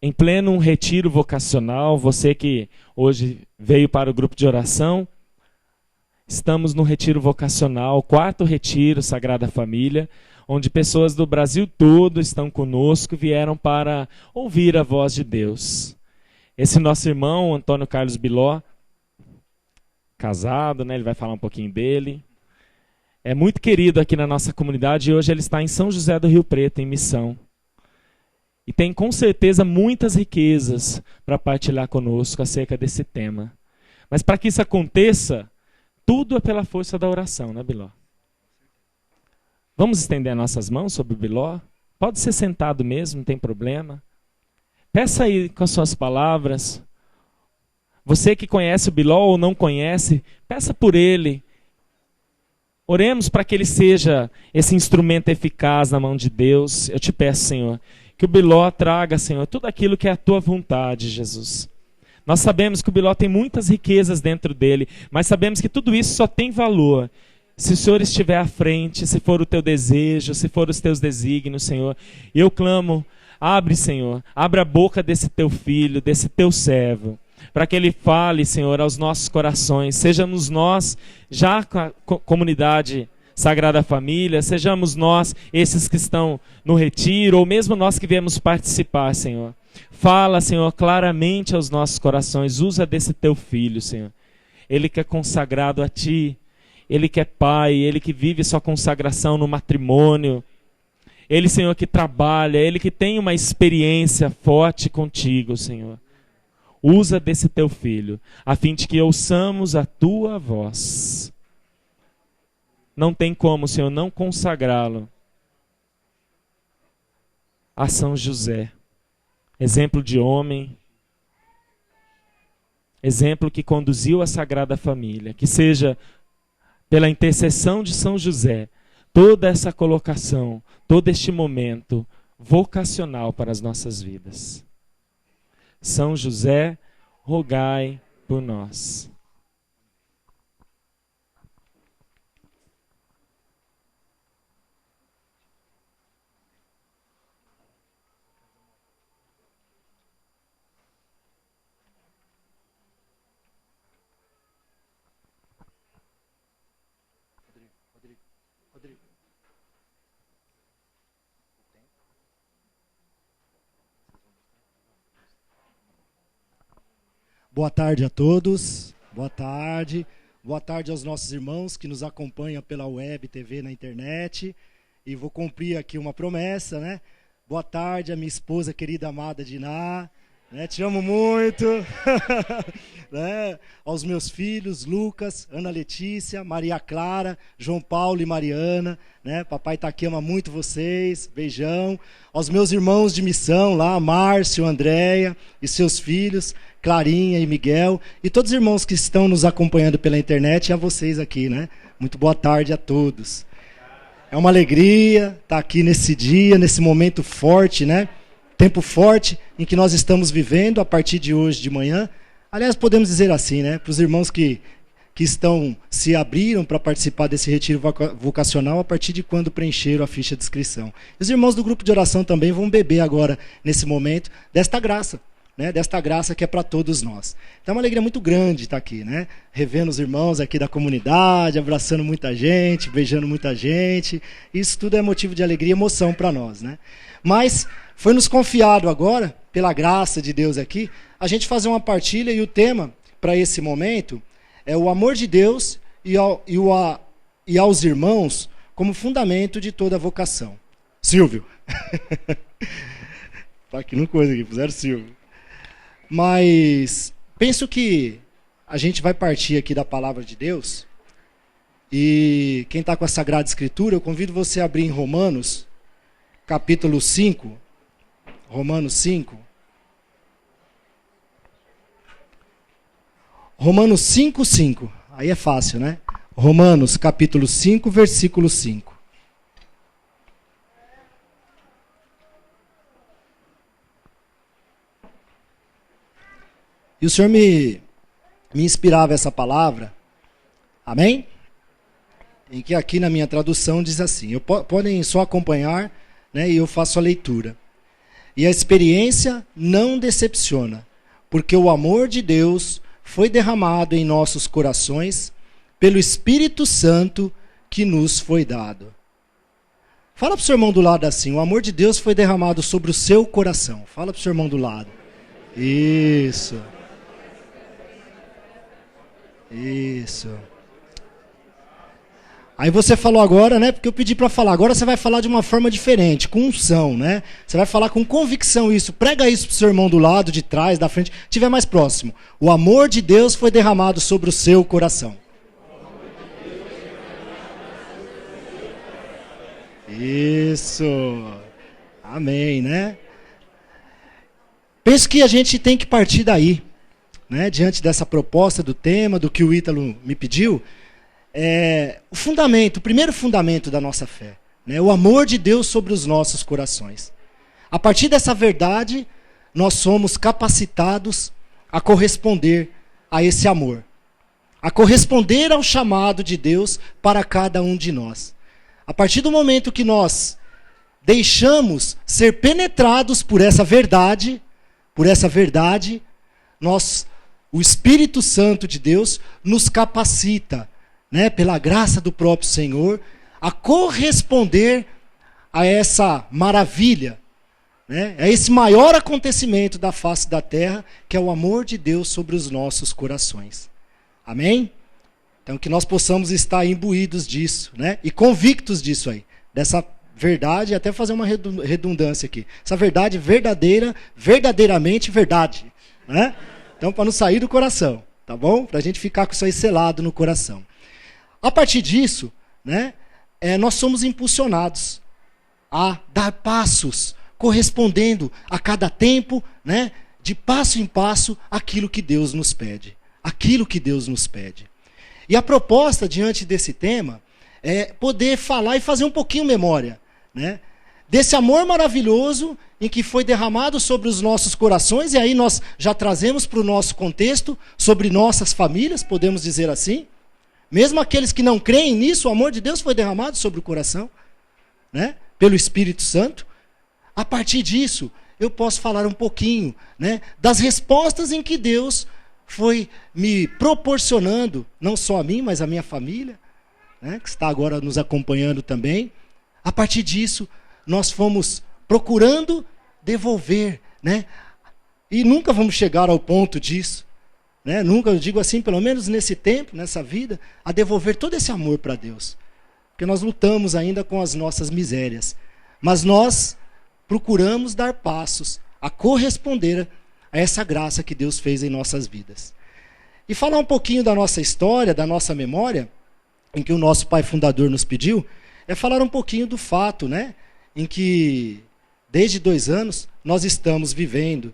em pleno retiro vocacional, você que hoje veio para o grupo de oração, estamos no retiro vocacional, 4º retiro Sagrada Família, onde pessoas do Brasil todo estão conosco, vieram para ouvir a voz de Deus. Esse nosso irmão, Antônio Carlos Biló, casado, né? Ele vai falar um pouquinho dele. É muito querido aqui na nossa comunidade e hoje ele está em São José do Rio Preto, em missão. E tem com certeza muitas riquezas para partilhar conosco acerca desse tema. Mas para que isso aconteça, tudo é pela força da oração, né, Biló? Vamos estender nossas mãos sobre o Biló? Pode ser sentado mesmo, não tem problema. Peça aí com as suas palavras. Você que conhece o Biló ou não conhece, peça por ele. Oremos para que ele seja esse instrumento eficaz na mão de Deus. Eu te peço, Senhor, que o Biló traga, Senhor, tudo aquilo que é a tua vontade, Jesus. Nós sabemos que o Biló tem muitas riquezas dentro dele, mas sabemos que tudo isso só tem valor se o Senhor estiver à frente, se for o teu desejo, se for os teus desígnios, Senhor. E eu clamo, abre, Senhor, abre a boca desse teu filho, desse teu servo, para que ele fale, Senhor, aos nossos corações. Sejamos nós, já com a comunidade Sagrada Família, sejamos nós, esses que estão no retiro, ou mesmo nós que viemos participar, Senhor. Fala, Senhor, claramente aos nossos corações. Usa desse teu filho, Senhor. Ele que é consagrado a ti, ele que é pai, ele que vive sua consagração no matrimônio. Ele, Senhor, que trabalha, ele que tem uma experiência forte contigo, Senhor. Usa desse teu filho, a fim de que ouçamos a tua voz. Não tem como, Senhor, não consagrá-lo a São José. Exemplo de homem, exemplo que conduziu a Sagrada Família. Que seja, pela intercessão de São José, toda essa colocação, todo este momento vocacional para as nossas vidas. São José, rogai por nós. Boa tarde a todos, boa tarde aos nossos irmãos que nos acompanham pela web, TV, na internet. E vou cumprir aqui uma promessa, né? Boa tarde a minha esposa querida, amada Diná, né? Te amo muito. Né? Aos meus filhos, Lucas, Ana Letícia, Maria Clara, João Paulo e Mariana, né? Papai tá aqui, ama muito vocês, beijão. Aos meus irmãos de missão lá, Márcio, Andréia e seus filhos, Clarinha e Miguel, e todos os irmãos que estão nos acompanhando pela internet, e a vocês aqui, né? Muito boa tarde a todos. É uma alegria estar aqui nesse dia, nesse momento forte, né? Tempo forte em que nós estamos vivendo a partir de hoje de manhã. Aliás, podemos dizer assim, né? Para os irmãos que se abriram para participar desse retiro vocacional a partir de quando preencheram a ficha de inscrição. Os irmãos do grupo de oração também vão beber agora, nesse momento, desta graça. Né, desta graça que é para todos nós. Então é uma alegria muito grande estar aqui, né? Revendo os irmãos aqui da comunidade, abraçando muita gente, beijando muita gente. Isso tudo é motivo de alegria e emoção para nós, né? Mas foi nos confiado agora, pela graça de Deus aqui, a gente fazer uma partilha, e o tema para esse momento é o amor de Deus e aos irmãos como fundamento de toda a vocação. Silvio. Tá aqui no coisa aqui, puseram Silvio. Mas penso que a gente vai partir aqui da palavra de Deus, e quem está com a Sagrada Escritura, eu convido você a abrir em Romanos, capítulo 5, Romanos 5. Romanos 5, 5. Aí é fácil, né? Romanos, capítulo 5, versículo 5. E o Senhor me inspirava essa palavra, amém? Em que aqui na minha tradução diz assim, podem só acompanhar, né, e eu faço a leitura. E a experiência não decepciona, porque o amor de Deus foi derramado em nossos corações pelo Espírito Santo que nos foi dado. Fala para o seu irmão do lado assim, o amor de Deus foi derramado sobre o seu coração. Fala para o seu irmão do lado. Isso. Isso. Aí você falou agora, né? Porque eu pedi para falar. Agora você vai falar de uma forma diferente, com unção, né? Você vai falar com convicção isso. Prega isso pro seu irmão do lado, de trás, da frente, estiver mais próximo. O amor de Deus foi derramado sobre o seu coração. Isso. Amém, né? Penso que a gente tem que partir daí, né? Diante dessa proposta do tema, do que o Ítalo me pediu. O fundamento, o primeiro fundamento da nossa fé, né? O amor de Deus sobre os nossos corações. A partir dessa verdade, nós somos capacitados a corresponder a esse amor, a corresponder ao chamado de Deus para cada um de nós. A partir do momento que nós deixamos ser penetrados por essa verdade, o Espírito Santo de Deus nos capacita, né, pela graça do próprio Senhor, a corresponder a essa maravilha, né, a esse maior acontecimento da face da terra, que é o amor de Deus sobre os nossos corações. Amém? Então que nós possamos estar imbuídos disso, né, e convictos disso aí, dessa verdade, até fazer uma redundância aqui. Essa verdade verdadeira, verdadeiramente verdade, né? Então para não sair do coração, tá bom? Para a gente ficar com isso aí selado no coração. A partir disso, né, nós somos impulsionados a dar passos, correspondendo a cada tempo, né, de passo em passo, aquilo que Deus nos pede. Aquilo que Deus nos pede. E a proposta diante desse tema é poder falar e fazer um pouquinho memória, né, desse amor maravilhoso em que foi derramado sobre os nossos corações, e aí nós já trazemos para o nosso contexto, sobre nossas famílias, podemos dizer assim. Mesmo aqueles que não creem nisso, o amor de Deus foi derramado sobre o coração, né, pelo Espírito Santo. A partir disso, eu posso falar um pouquinho, né, das respostas em que Deus foi me proporcionando, não só a mim, mas a minha família, né, que está agora nos acompanhando também. A partir disso, nós fomos procurando devolver, né, e nunca vamos chegar ao ponto disso, né? Nunca, eu digo assim, pelo menos nesse tempo, nessa vida, a devolver todo esse amor para Deus. Porque nós lutamos ainda com as nossas misérias. Mas nós procuramos dar passos a corresponder a essa graça que Deus fez em nossas vidas. E falar um pouquinho da nossa história, da nossa memória, em que o nosso pai fundador nos pediu, é falar um pouquinho do fato, né, em que desde 2 anos nós estamos vivendo,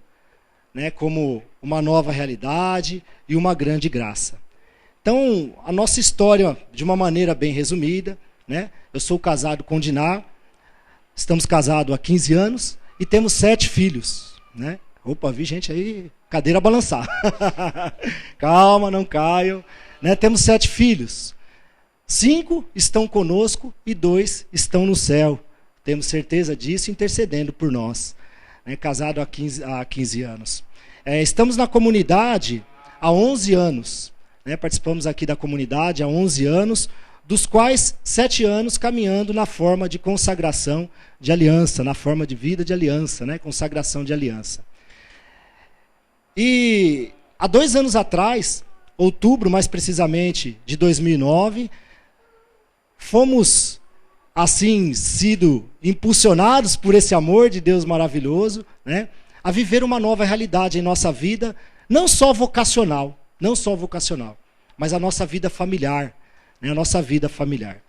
né, como uma nova realidade e uma grande graça. Então, a nossa história, de uma maneira bem resumida, né, eu sou casado com Diná, estamos casados há 15 anos e temos 7 filhos. Né? Opa, vi gente aí, cadeira a balançar. Calma, não caiam. Né? Temos 7 filhos. 5 estão conosco e 2 estão no céu. Temos certeza disso, intercedendo por nós. Né? Casado há 15 anos. Estamos na comunidade há 11 anos. Né? Participamos aqui da comunidade há 11 anos, dos quais 7 anos caminhando na forma de consagração de aliança, na forma de vida de aliança, né? Consagração de aliança. E há 2 anos atrás, outubro mais precisamente de 2009, fomos assim sido impulsionados por esse amor de Deus maravilhoso, né, a viver uma nova realidade em nossa vida, não só vocacional, mas a nossa vida familiar, né, a nossa vida familiar.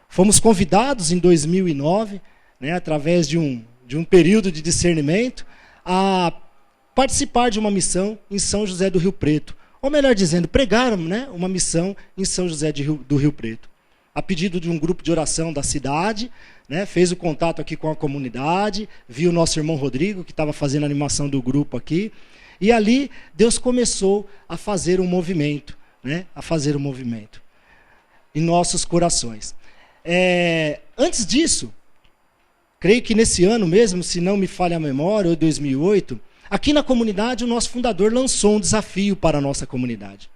Fomos convidados em 2009, né, através de um período de discernimento, a participar de uma missão em São José do Rio Preto. Ou melhor dizendo, pregar, né, uma missão em São José do Rio Preto. A pedido de um grupo de oração da cidade, né, fez o contato aqui com a comunidade, viu o nosso irmão Rodrigo, que estava fazendo a animação do grupo aqui, e ali Deus começou a fazer um movimento, né, em nossos corações. Antes disso, creio que nesse ano mesmo, se não me falha a memória, ou 2008, aqui na comunidade o nosso fundador lançou um desafio para a nossa comunidade.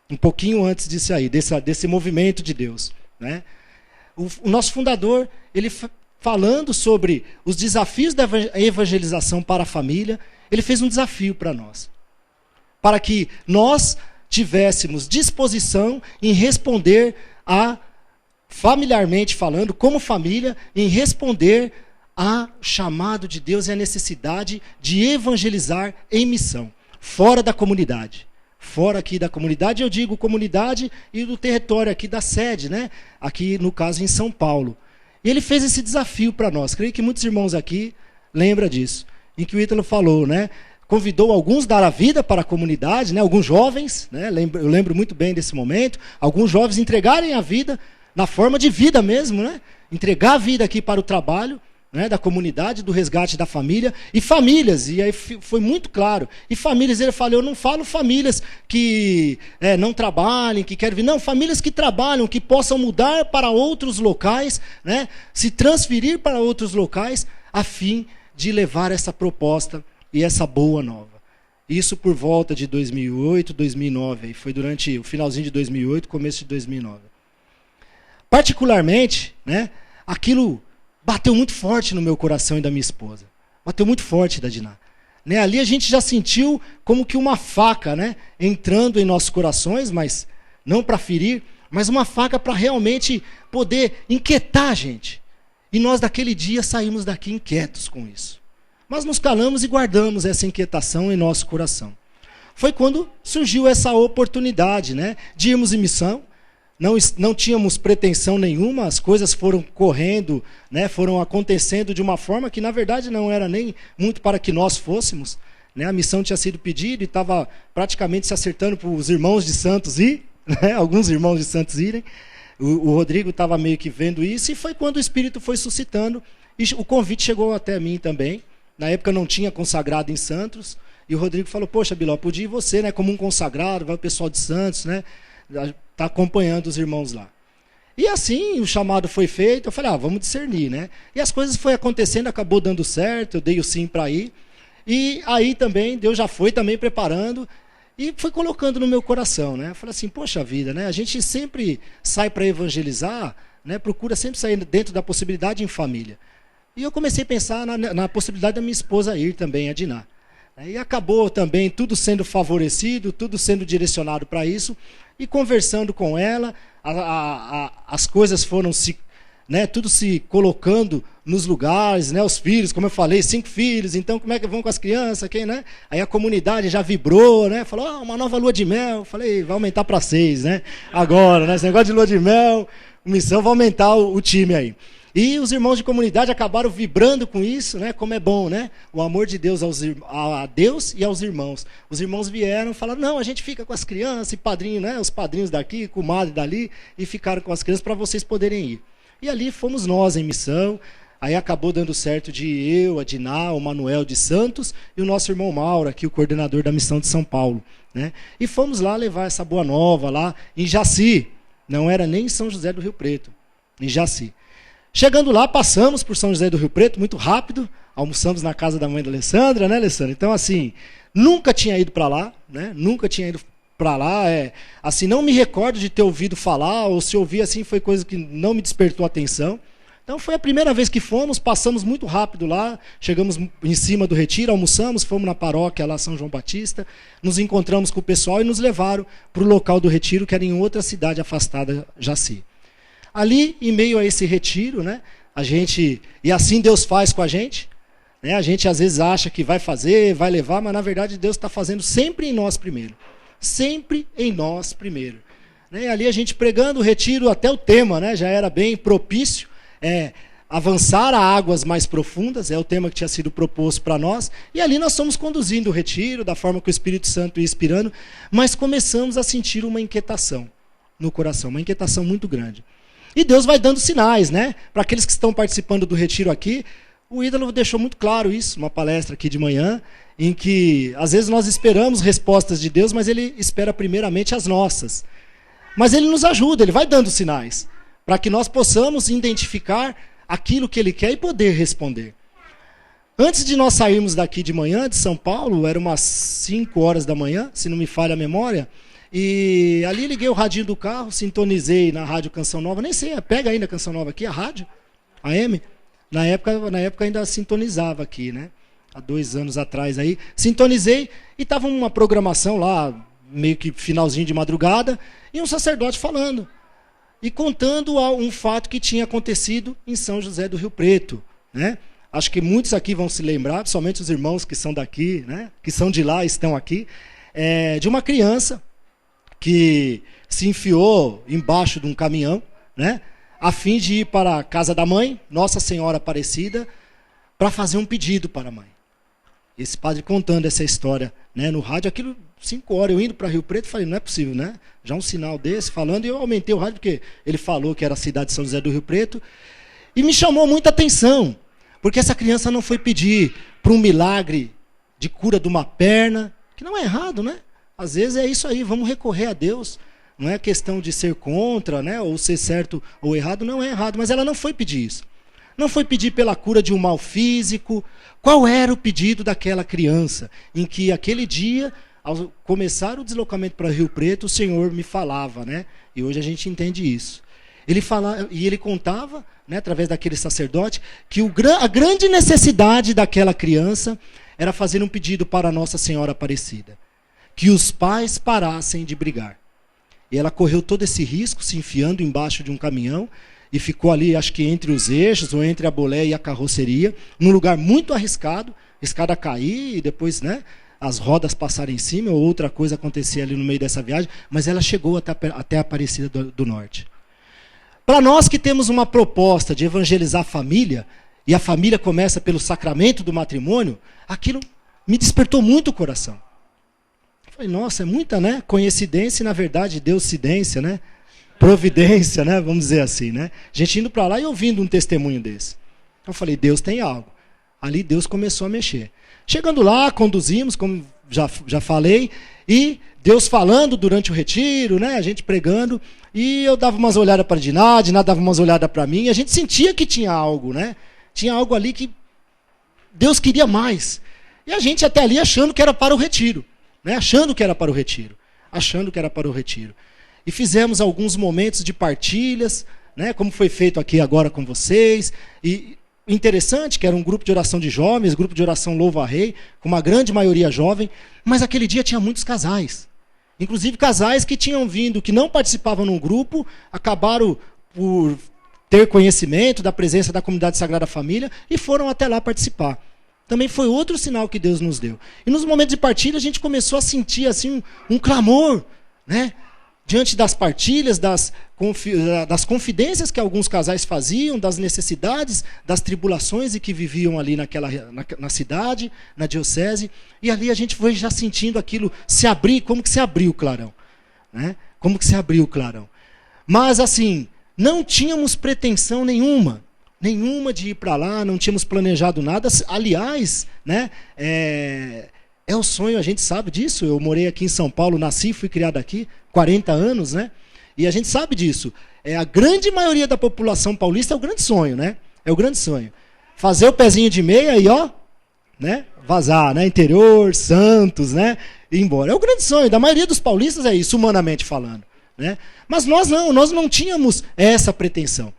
Um pouquinho antes disso aí, desse movimento de Deus, né? O nosso fundador, ele falando sobre os desafios da evangelização para a família, ele fez um desafio para nós. Para que nós tivéssemos disposição em responder familiarmente falando, como família, em responder ao chamado de Deus e a necessidade de evangelizar em missão, fora da comunidade. Fora aqui da comunidade, eu digo comunidade e do território aqui da sede, né? Aqui no caso em São Paulo. E ele fez esse desafio para nós. Creio que muitos irmãos aqui lembram disso. Em que o Ítalo falou, né? Convidou alguns a dar a vida para a comunidade, né? Alguns jovens, né? Eu lembro muito bem desse momento. Alguns jovens entregarem a vida na forma de vida mesmo, né? Entregar a vida aqui para o trabalho, né, da comunidade, do resgate da família, e famílias, e aí foi muito claro, e famílias, ele falou, eu não falo famílias que não trabalhem, que querem vir, não, famílias que trabalham, que possam mudar para outros locais, né, se transferir para outros locais, a fim de levar essa proposta e essa boa nova. Isso por volta de 2008, 2009, foi durante o finalzinho de 2008, começo de 2009. Particularmente, né, aquilo bateu muito forte no meu coração e da minha esposa. Bateu muito forte, da Diná. Né, ali a gente já sentiu como que uma faca, né, entrando em nossos corações, mas não para ferir, mas uma faca para realmente poder inquietar a gente. E nós daquele dia saímos daqui inquietos com isso. Mas nos calamos e guardamos essa inquietação em nosso coração. Foi quando surgiu essa oportunidade, né, de irmos em missão. Não tínhamos pretensão nenhuma, as coisas foram correndo, né, foram acontecendo de uma forma que, na verdade, não era nem muito para que nós fôssemos. Né, a missão tinha sido pedida e estava praticamente se acertando para os irmãos de Santos ir, né, alguns irmãos de Santos irem. O Rodrigo estava meio que vendo isso, e foi quando o Espírito foi suscitando, e o convite chegou até mim também. Na época não tinha consagrado em Santos, e o Rodrigo falou, poxa, Biló, podia ir você, né, como um consagrado, vai o pessoal de Santos, né, está acompanhando os irmãos lá. E assim o chamado foi feito, eu falei, vamos discernir, né? E as coisas foi acontecendo, acabou dando certo, eu dei o sim para ir. E aí também, Deus já foi também preparando e foi colocando no meu coração, né? Eu falei assim, poxa vida, né? A gente sempre sai para evangelizar, né? Procura sempre sair dentro da possibilidade em família. E eu comecei a pensar na possibilidade da minha esposa ir também, a Diná. E acabou também tudo sendo favorecido, tudo sendo direcionado para isso. E conversando com ela, as coisas foram tudo se colocando nos lugares, né? Os filhos, como eu falei, 5 filhos, então como é que vão com as crianças? Quem, né? Aí a comunidade já vibrou, né? Falou, uma nova lua de mel. Falei, vai aumentar para 6, né? Agora, né? Esse negócio de lua de mel, missão vai aumentar o time aí. E os irmãos de comunidade acabaram vibrando com isso, né? Como é bom, né? O amor de Deus a Deus e aos irmãos. Os irmãos vieram e falaram, não, a gente fica com as crianças e padrinho, né? Os padrinhos daqui, comadre dali, e ficaram com as crianças para vocês poderem ir. E ali fomos nós em missão. Aí acabou dando certo de eu, a Diná, o Manuel de Santos e o nosso irmão Mauro, aqui o coordenador da missão de São Paulo, né? E fomos lá levar essa boa nova lá em Jaci. Não era nem em São José do Rio Preto, em Jaci. Chegando lá, passamos por São José do Rio Preto, muito rápido, almoçamos na casa da mãe da Alessandra, né, Alessandra? Então, assim, nunca tinha ido para lá, né? Nunca tinha ido para lá, assim, não me recordo de ter ouvido falar, ou se ouvi assim, foi coisa que não me despertou atenção. Então, foi a primeira vez que fomos, passamos muito rápido lá, chegamos em cima do retiro, almoçamos, fomos na paróquia lá, São João Batista, nos encontramos com o pessoal e nos levaram para o local do retiro, que era em outra cidade afastada, Jaci. Ali, em meio a esse retiro, né, e assim Deus faz com a gente, né, a gente às vezes acha que vai fazer, vai levar, mas na verdade Deus está fazendo sempre em nós primeiro. Sempre em nós primeiro. Né, ali a gente pregando o retiro, até o tema, né, já era bem propício, avançar a águas mais profundas, é o tema que tinha sido proposto para nós, e ali nós fomos conduzindo o retiro, da forma que o Espírito Santo ia inspirando, mas começamos a sentir uma inquietação no coração, uma inquietação muito grande. E Deus vai dando sinais, né? Para aqueles que estão participando do retiro aqui, o Ídolo deixou muito claro isso, uma palestra aqui de manhã, em que às vezes nós esperamos respostas de Deus, mas Ele espera primeiramente as nossas. Mas Ele nos ajuda, Ele vai dando sinais, para que nós possamos identificar aquilo que ele quer e poder responder. Antes de nós sairmos daqui de manhã, de São Paulo, era umas 5 horas da manhã, se não me falha a memória, e ali liguei o radinho do carro, sintonizei na Rádio Canção Nova, nem sei, pega ainda a Canção Nova aqui, a rádio, a AM, na época ainda sintonizava aqui, né? Há 2 anos atrás aí, sintonizei e estava uma programação lá, meio que finalzinho de madrugada, e um sacerdote falando, e contando um fato que tinha acontecido em São José do Rio Preto, né? Acho que muitos aqui vão se lembrar, principalmente os irmãos que são daqui, né? Que são de lá e estão aqui, de uma criança que se enfiou embaixo de um caminhão, né? A fim de ir para a casa da mãe, Nossa Senhora Aparecida, para fazer um pedido para a mãe. Esse padre contando essa história, né, no rádio, aquilo 5 horas, eu indo para Rio Preto, falei, não é possível, né? Já um sinal desse, falando, e eu aumentei o rádio, porque ele falou que era a cidade de São José do Rio Preto, e me chamou muita atenção, porque essa criança não foi pedir para um milagre de cura de uma perna, que não é errado, né? Às vezes é isso aí, vamos recorrer a Deus. Não é questão de ser contra, né? Ou ser certo ou errado, não é errado. Mas ela não foi pedir isso. Não foi pedir pela cura de um mal físico. Qual era o pedido daquela criança? Em que aquele dia, ao começar o deslocamento para Rio Preto, o Senhor me falava, né? E hoje a gente entende isso. Ele contava, né, através daquele sacerdote, que a grande necessidade daquela criança era fazer um pedido para Nossa Senhora Aparecida. Que os pais parassem de brigar. E ela correu todo esse risco, se enfiando embaixo de um caminhão, e ficou ali, acho que entre os eixos, ou entre a bolé e a carroceria, num lugar muito arriscado, a escada cair, e depois, né, as rodas passarem em cima, ou outra coisa acontecer ali no meio dessa viagem, mas ela chegou até a Aparecida do Norte. Para nós que temos uma proposta de evangelizar a família, e a família começa pelo sacramento do matrimônio, aquilo me despertou muito o coração. Falei, nossa, é muita, né, coincidência e, na verdade, deusidência, né? Providência, né? Vamos dizer assim, né? A gente indo para lá e ouvindo um testemunho desse. Eu falei, Deus tem algo. Ali Deus começou a mexer. Chegando lá, conduzimos, como já falei, e Deus falando durante o retiro, né? A gente pregando, e eu dava umas olhadas para a Dinah dava umas olhadas para mim, e a gente sentia que tinha algo, né? Tinha algo ali que Deus queria mais. E a gente até ali achando que era para o retiro. Né, achando que era para o retiro. E fizemos alguns momentos de partilhas, né, como foi feito aqui agora com vocês. E interessante que era um grupo de oração de jovens, grupo de oração Louva a Rei, com uma grande maioria jovem, mas aquele dia tinha muitos casais. Inclusive casais que tinham vindo, que não participavam num grupo, acabaram por ter conhecimento da presença da comunidade Sagrada Família e foram até lá participar. Também foi outro sinal que Deus nos deu. E nos momentos de partilha a gente começou a sentir assim um clamor, né? Diante das partilhas, das confidências que alguns casais faziam, das necessidades, das tribulações e que viviam ali na cidade, na diocese. E ali a gente foi já sentindo aquilo se abrir, como que se abriu o clarão. Né? Como que se abriu o clarão. Mas assim, não tínhamos pretensão nenhuma de ir para lá, não tínhamos planejado nada. Aliás, né, é o sonho, a gente sabe disso. Eu morei aqui em São Paulo, nasci, fui criado aqui, 40 anos, né? E a gente sabe disso. A grande maioria da população paulista é o grande sonho, né? É o grande sonho. Fazer o pezinho de meia e, ó, né, vazar, né? Interior, Santos, né? E ir embora. É o grande sonho da maioria dos paulistas, é isso, humanamente falando, né? Mas nós não tínhamos essa pretensão.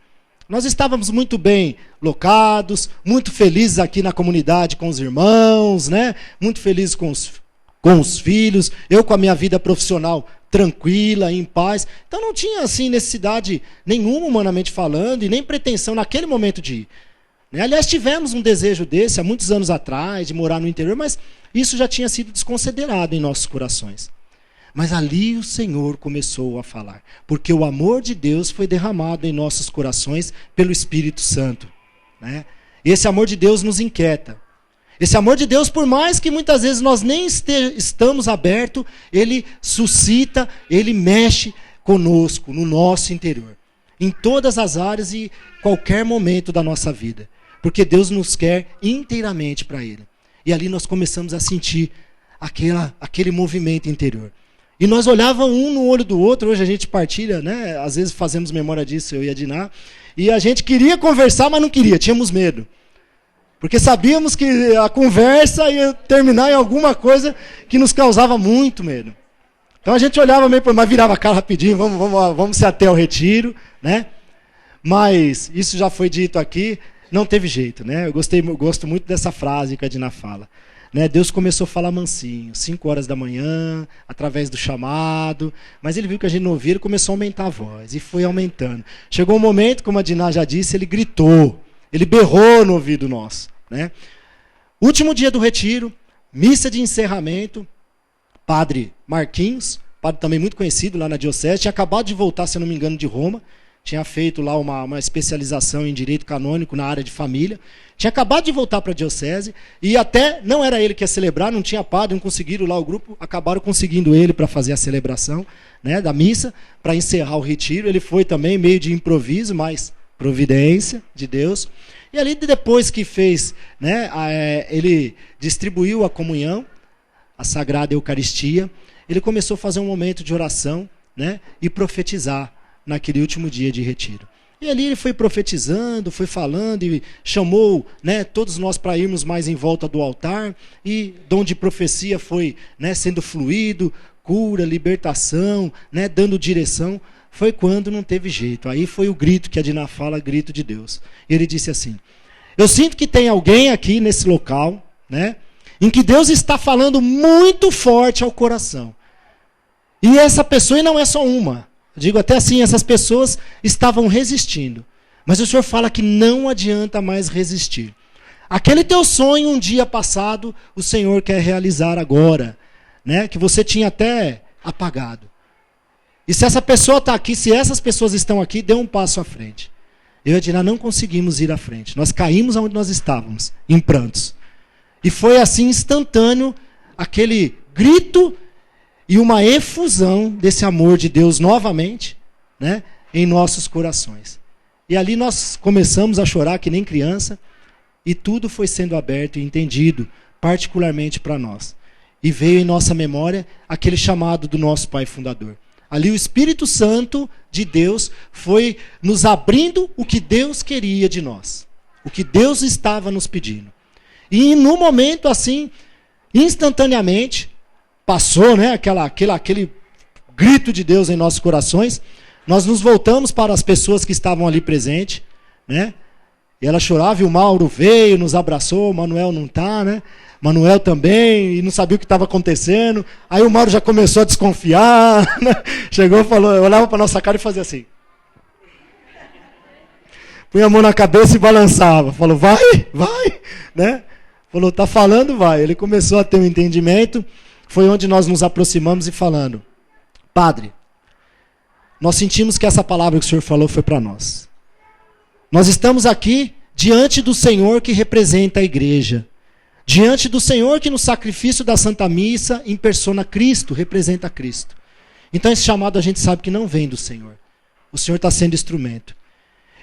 Nós estávamos muito bem locados, muito felizes aqui na comunidade com os irmãos, né? Muito felizes com os filhos, eu com a minha vida profissional tranquila, em paz. Então não tinha assim necessidade nenhuma, humanamente falando, e nem pretensão naquele momento de ir. Né? Aliás, tivemos um desejo desse há muitos anos atrás, de morar no interior, mas isso já tinha sido desconsiderado em nossos corações. Mas ali o Senhor começou a falar, porque o amor de Deus foi derramado em nossos corações pelo Espírito Santo. Né? Esse amor de Deus nos inquieta. Esse amor de Deus, por mais que muitas vezes nós nem estamos abertos, ele suscita, ele mexe conosco, no nosso interior. Em todas as áreas e qualquer momento da nossa vida. Porque Deus nos quer inteiramente para Ele. E ali nós começamos a sentir aquele movimento interior. E nós olhávamos um no olho do outro. Hoje a gente partilha, né? Às vezes fazemos memória disso, eu e a Diná. E a gente queria conversar, mas não queria, tínhamos medo. Porque sabíamos que a conversa ia terminar em alguma coisa que nos causava muito medo. Então a gente olhava meio, mas virava a cara rapidinho, vamos se ater ao retiro, né? Mas isso já foi dito aqui, não teve jeito, né? Eu gosto muito dessa frase que a Diná fala. Né? Deus começou a falar mansinho, 5 horas da manhã, através do chamado, mas ele viu que a gente não ouvia, ele começou a aumentar a voz, e foi aumentando. Chegou um momento, como a Diná já disse, ele gritou, ele berrou no ouvido nosso. Né? Último dia do retiro, missa de encerramento, padre Marquinhos, padre também muito conhecido lá na diocese, tinha acabado de voltar, se eu não me engano, de Roma, tinha feito lá uma especialização em direito canônico na área de família, tinha acabado de voltar para a diocese, e até não era ele que ia celebrar, não tinha padre, não conseguiram lá o grupo, acabaram conseguindo ele para fazer a celebração, né, da missa, para encerrar o retiro. Ele foi também meio de improviso, mas providência de Deus. E ali depois que fez, né, ele distribuiu a comunhão, a Sagrada Eucaristia, ele começou a fazer um momento de oração, né, e profetizar naquele último dia de retiro. E ali ele foi profetizando, foi falando e chamou, né, todos nós para irmos mais em volta do altar, e dom de profecia foi, né, sendo fluído, cura, libertação, né, dando direção. Foi quando não teve jeito. Aí foi o grito que a Diná fala, grito de Deus. E ele disse assim: eu sinto que tem alguém aqui nesse local, né, em que Deus está falando muito forte ao coração. E essa pessoa, e não é só uma, eu digo até assim, essas pessoas estavam resistindo. Mas o Senhor fala que não adianta mais resistir. Aquele teu sonho um dia passado, o Senhor quer realizar agora, né, que você tinha até apagado. E se essa pessoa está aqui, se essas pessoas estão aqui, dê um passo à frente. Eu e a Diná não conseguimos ir à frente. Nós caímos onde nós estávamos, em prantos. E foi assim instantâneo, aquele grito e uma efusão desse amor de Deus novamente, né, em nossos corações. E ali nós começamos a chorar que nem criança, e tudo foi sendo aberto e entendido, particularmente para nós. E veio em nossa memória aquele chamado do nosso Pai Fundador. Ali o Espírito Santo de Deus foi nos abrindo o que Deus queria de nós, o que Deus estava nos pedindo. E no momento assim, instantaneamente, passou, né, aquele grito de Deus em nossos corações, nós nos voltamos para as pessoas que estavam ali presentes, né, e ela chorava, e o Mauro veio, nos abraçou, o Manuel não está, né, Manuel também, e não sabia o que estava acontecendo. Aí o Mauro já começou a desconfiar, né? Chegou e falou, eu olhava para nossa cara e fazia assim. Punha a mão na cabeça e balançava. Falou, vai, né? Falou, tá falando, vai. Ele começou a ter um entendimento. Foi onde nós nos aproximamos e falando, Padre, nós sentimos que essa palavra que o Senhor falou foi para nós. Nós estamos aqui diante do Senhor que representa a igreja. Diante do Senhor que no sacrifício da Santa Missa, em persona Cristo, representa Cristo. Então esse chamado a gente sabe que não vem do Senhor. O Senhor está sendo instrumento.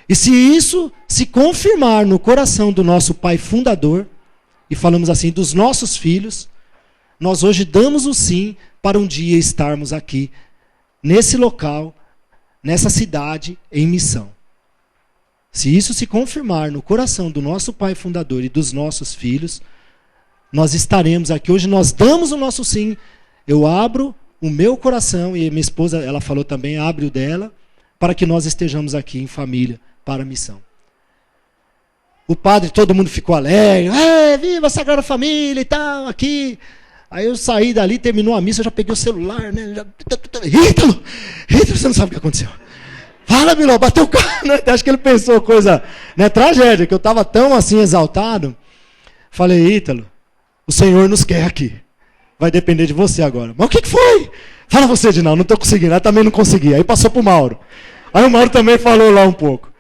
E se isso se confirmar no coração do nosso Pai Fundador, e falamos assim, dos nossos filhos, nós hoje damos o sim para um dia estarmos aqui, nesse local, nessa cidade, em missão. Se isso se confirmar no coração do nosso Pai Fundador e dos nossos filhos, nós estaremos aqui. Hoje nós damos o nosso sim. Eu abro o meu coração, e minha esposa, ela falou também, abre o dela, para que nós estejamos aqui em família, para a missão. O padre, todo mundo ficou alegre, viva a Sagrada Família e tal, aqui. Aí eu saí dali, terminou a missa, eu já peguei o celular, né? Ítalo, você não sabe o que aconteceu. Fala, Milão, bateu o carro, né? Acho que ele pensou coisa, né, tragédia, que eu estava tão assim exaltado. Falei, Ítalo, o Senhor nos quer aqui. Vai depender de você agora. Mas o que foi? Fala você, Dinal, não estou conseguindo. Ela também não consegui. Aí passou para o Mauro. Aí o Mauro também falou lá um pouco.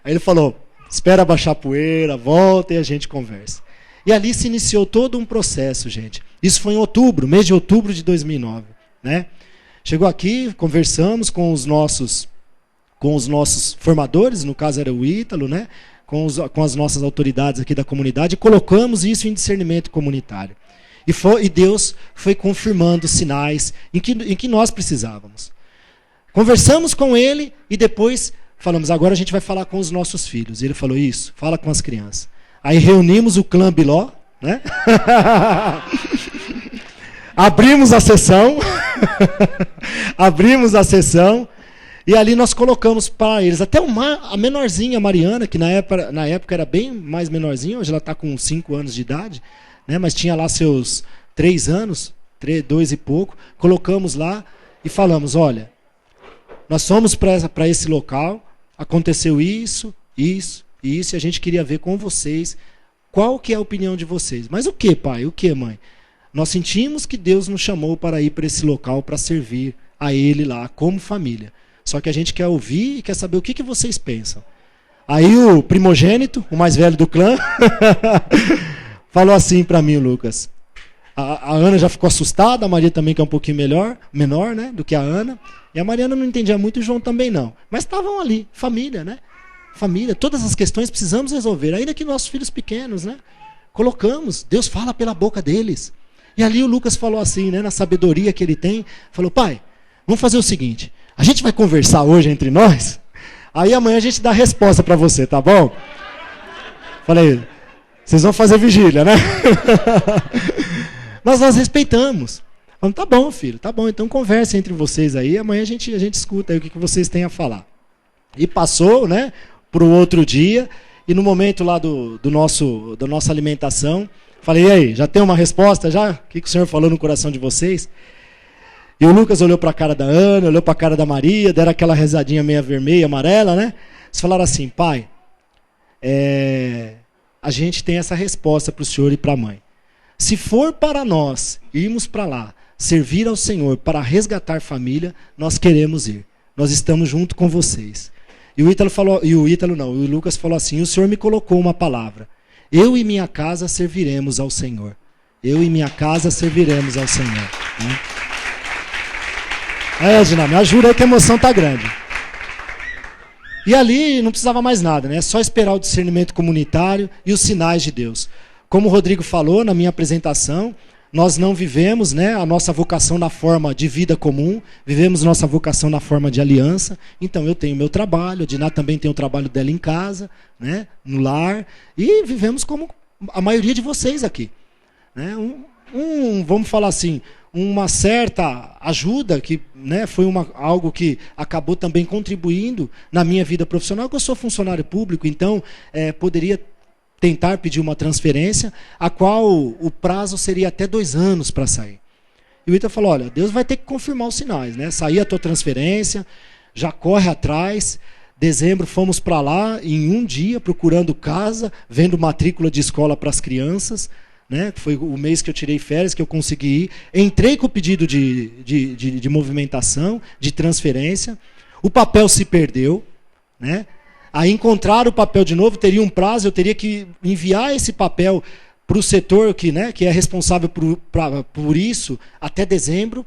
Aí ele falou, espera baixar a poeira, volta e a gente conversa. E ali se iniciou todo um processo, gente. Isso foi em outubro, mês de outubro de 2009. Né? Chegou aqui, conversamos com os nossos formadores, no caso era o Ítalo, né? Com as nossas autoridades aqui da comunidade, e colocamos isso em discernimento comunitário. E Deus foi confirmando sinais em que nós precisávamos. Conversamos com ele e depois falamos, agora a gente vai falar com os nossos filhos. E ele falou, isso, fala com as crianças. Aí reunimos o clã Biló, né? Abrimos a sessão. Abrimos a sessão. E ali nós colocamos para eles. Até a menorzinha, a Mariana, que na época era bem mais menorzinha, hoje ela está com 5 anos de idade, né? Mas tinha lá seus 3 anos, 2 e pouco. Colocamos lá e falamos, olha, nós fomos para esse local, aconteceu isso, e a gente queria ver com vocês qual que é a opinião de vocês. Mas o que, pai? O que, mãe? Nós sentimos que Deus nos chamou para ir para esse local para servir a Ele lá como família. Só que a gente quer ouvir e quer saber o que vocês pensam. Aí o primogênito, o mais velho do clã, falou assim para mim, Lucas. A Ana já ficou assustada, a Maria também, que é um pouquinho menor, né, do que a Ana. E a Mariana não entendia muito e o João também não. Mas estavam ali, família, né? Família, todas as questões precisamos resolver. Ainda que nossos filhos pequenos, né? Colocamos, Deus fala pela boca deles. E ali o Lucas falou assim, né, na sabedoria que ele tem, falou, pai, vamos fazer o seguinte, a gente vai conversar hoje entre nós, aí amanhã a gente dá a resposta para você, tá bom? Falei, vocês vão fazer vigília, né? Mas nós respeitamos. Falamos, tá bom, filho, tá bom, então conversa entre vocês aí, amanhã a gente escuta aí o que vocês têm a falar. E passou, né, para o outro dia, e no momento lá da nossa alimentação, falei, e aí, já tem uma resposta já? O que o Senhor falou no coração de vocês? E o Lucas olhou para a cara da Ana, olhou para a cara da Maria, deram aquela rezadinha meia vermelha, amarela, né? Eles falaram assim, pai, a gente tem essa resposta para o senhor e para a mãe. Se for para nós irmos para lá, servir ao Senhor para resgatar família, nós queremos ir. Nós estamos junto com vocês. E o Lucas falou assim, o Senhor me colocou uma palavra. Eu e minha casa serviremos ao Senhor. Eu e minha casa serviremos ao Senhor. Né? Edna, me ajuda aí que a emoção está grande. E ali não precisava mais nada, né? Só esperar o discernimento comunitário e os sinais de Deus. Como o Rodrigo falou na minha apresentação, nós não vivemos, né, a nossa vocação na forma de vida comum, vivemos nossa vocação na forma de aliança. Então eu tenho meu trabalho, a Diná também tem o trabalho dela em casa, né, no lar, e vivemos como a maioria de vocês aqui. Né? Vamos falar assim, uma certa ajuda, que, né, foi algo que acabou também contribuindo na minha vida profissional, que eu sou funcionário público, então poderia tentar pedir uma transferência, a qual o prazo seria até 2 anos para sair. E o Ita falou, olha, Deus vai ter que confirmar os sinais, né? Sair a tua transferência, já corre atrás. Dezembro fomos para lá, em um dia, procurando casa, vendo matrícula de escola para as crianças, né? Foi o mês que eu tirei férias, que eu consegui ir. Entrei com o pedido de movimentação, de transferência. O papel se perdeu, né? Aí encontrar o papel de novo, teria um prazo, eu teria que enviar esse papel para o setor que é responsável por isso até dezembro.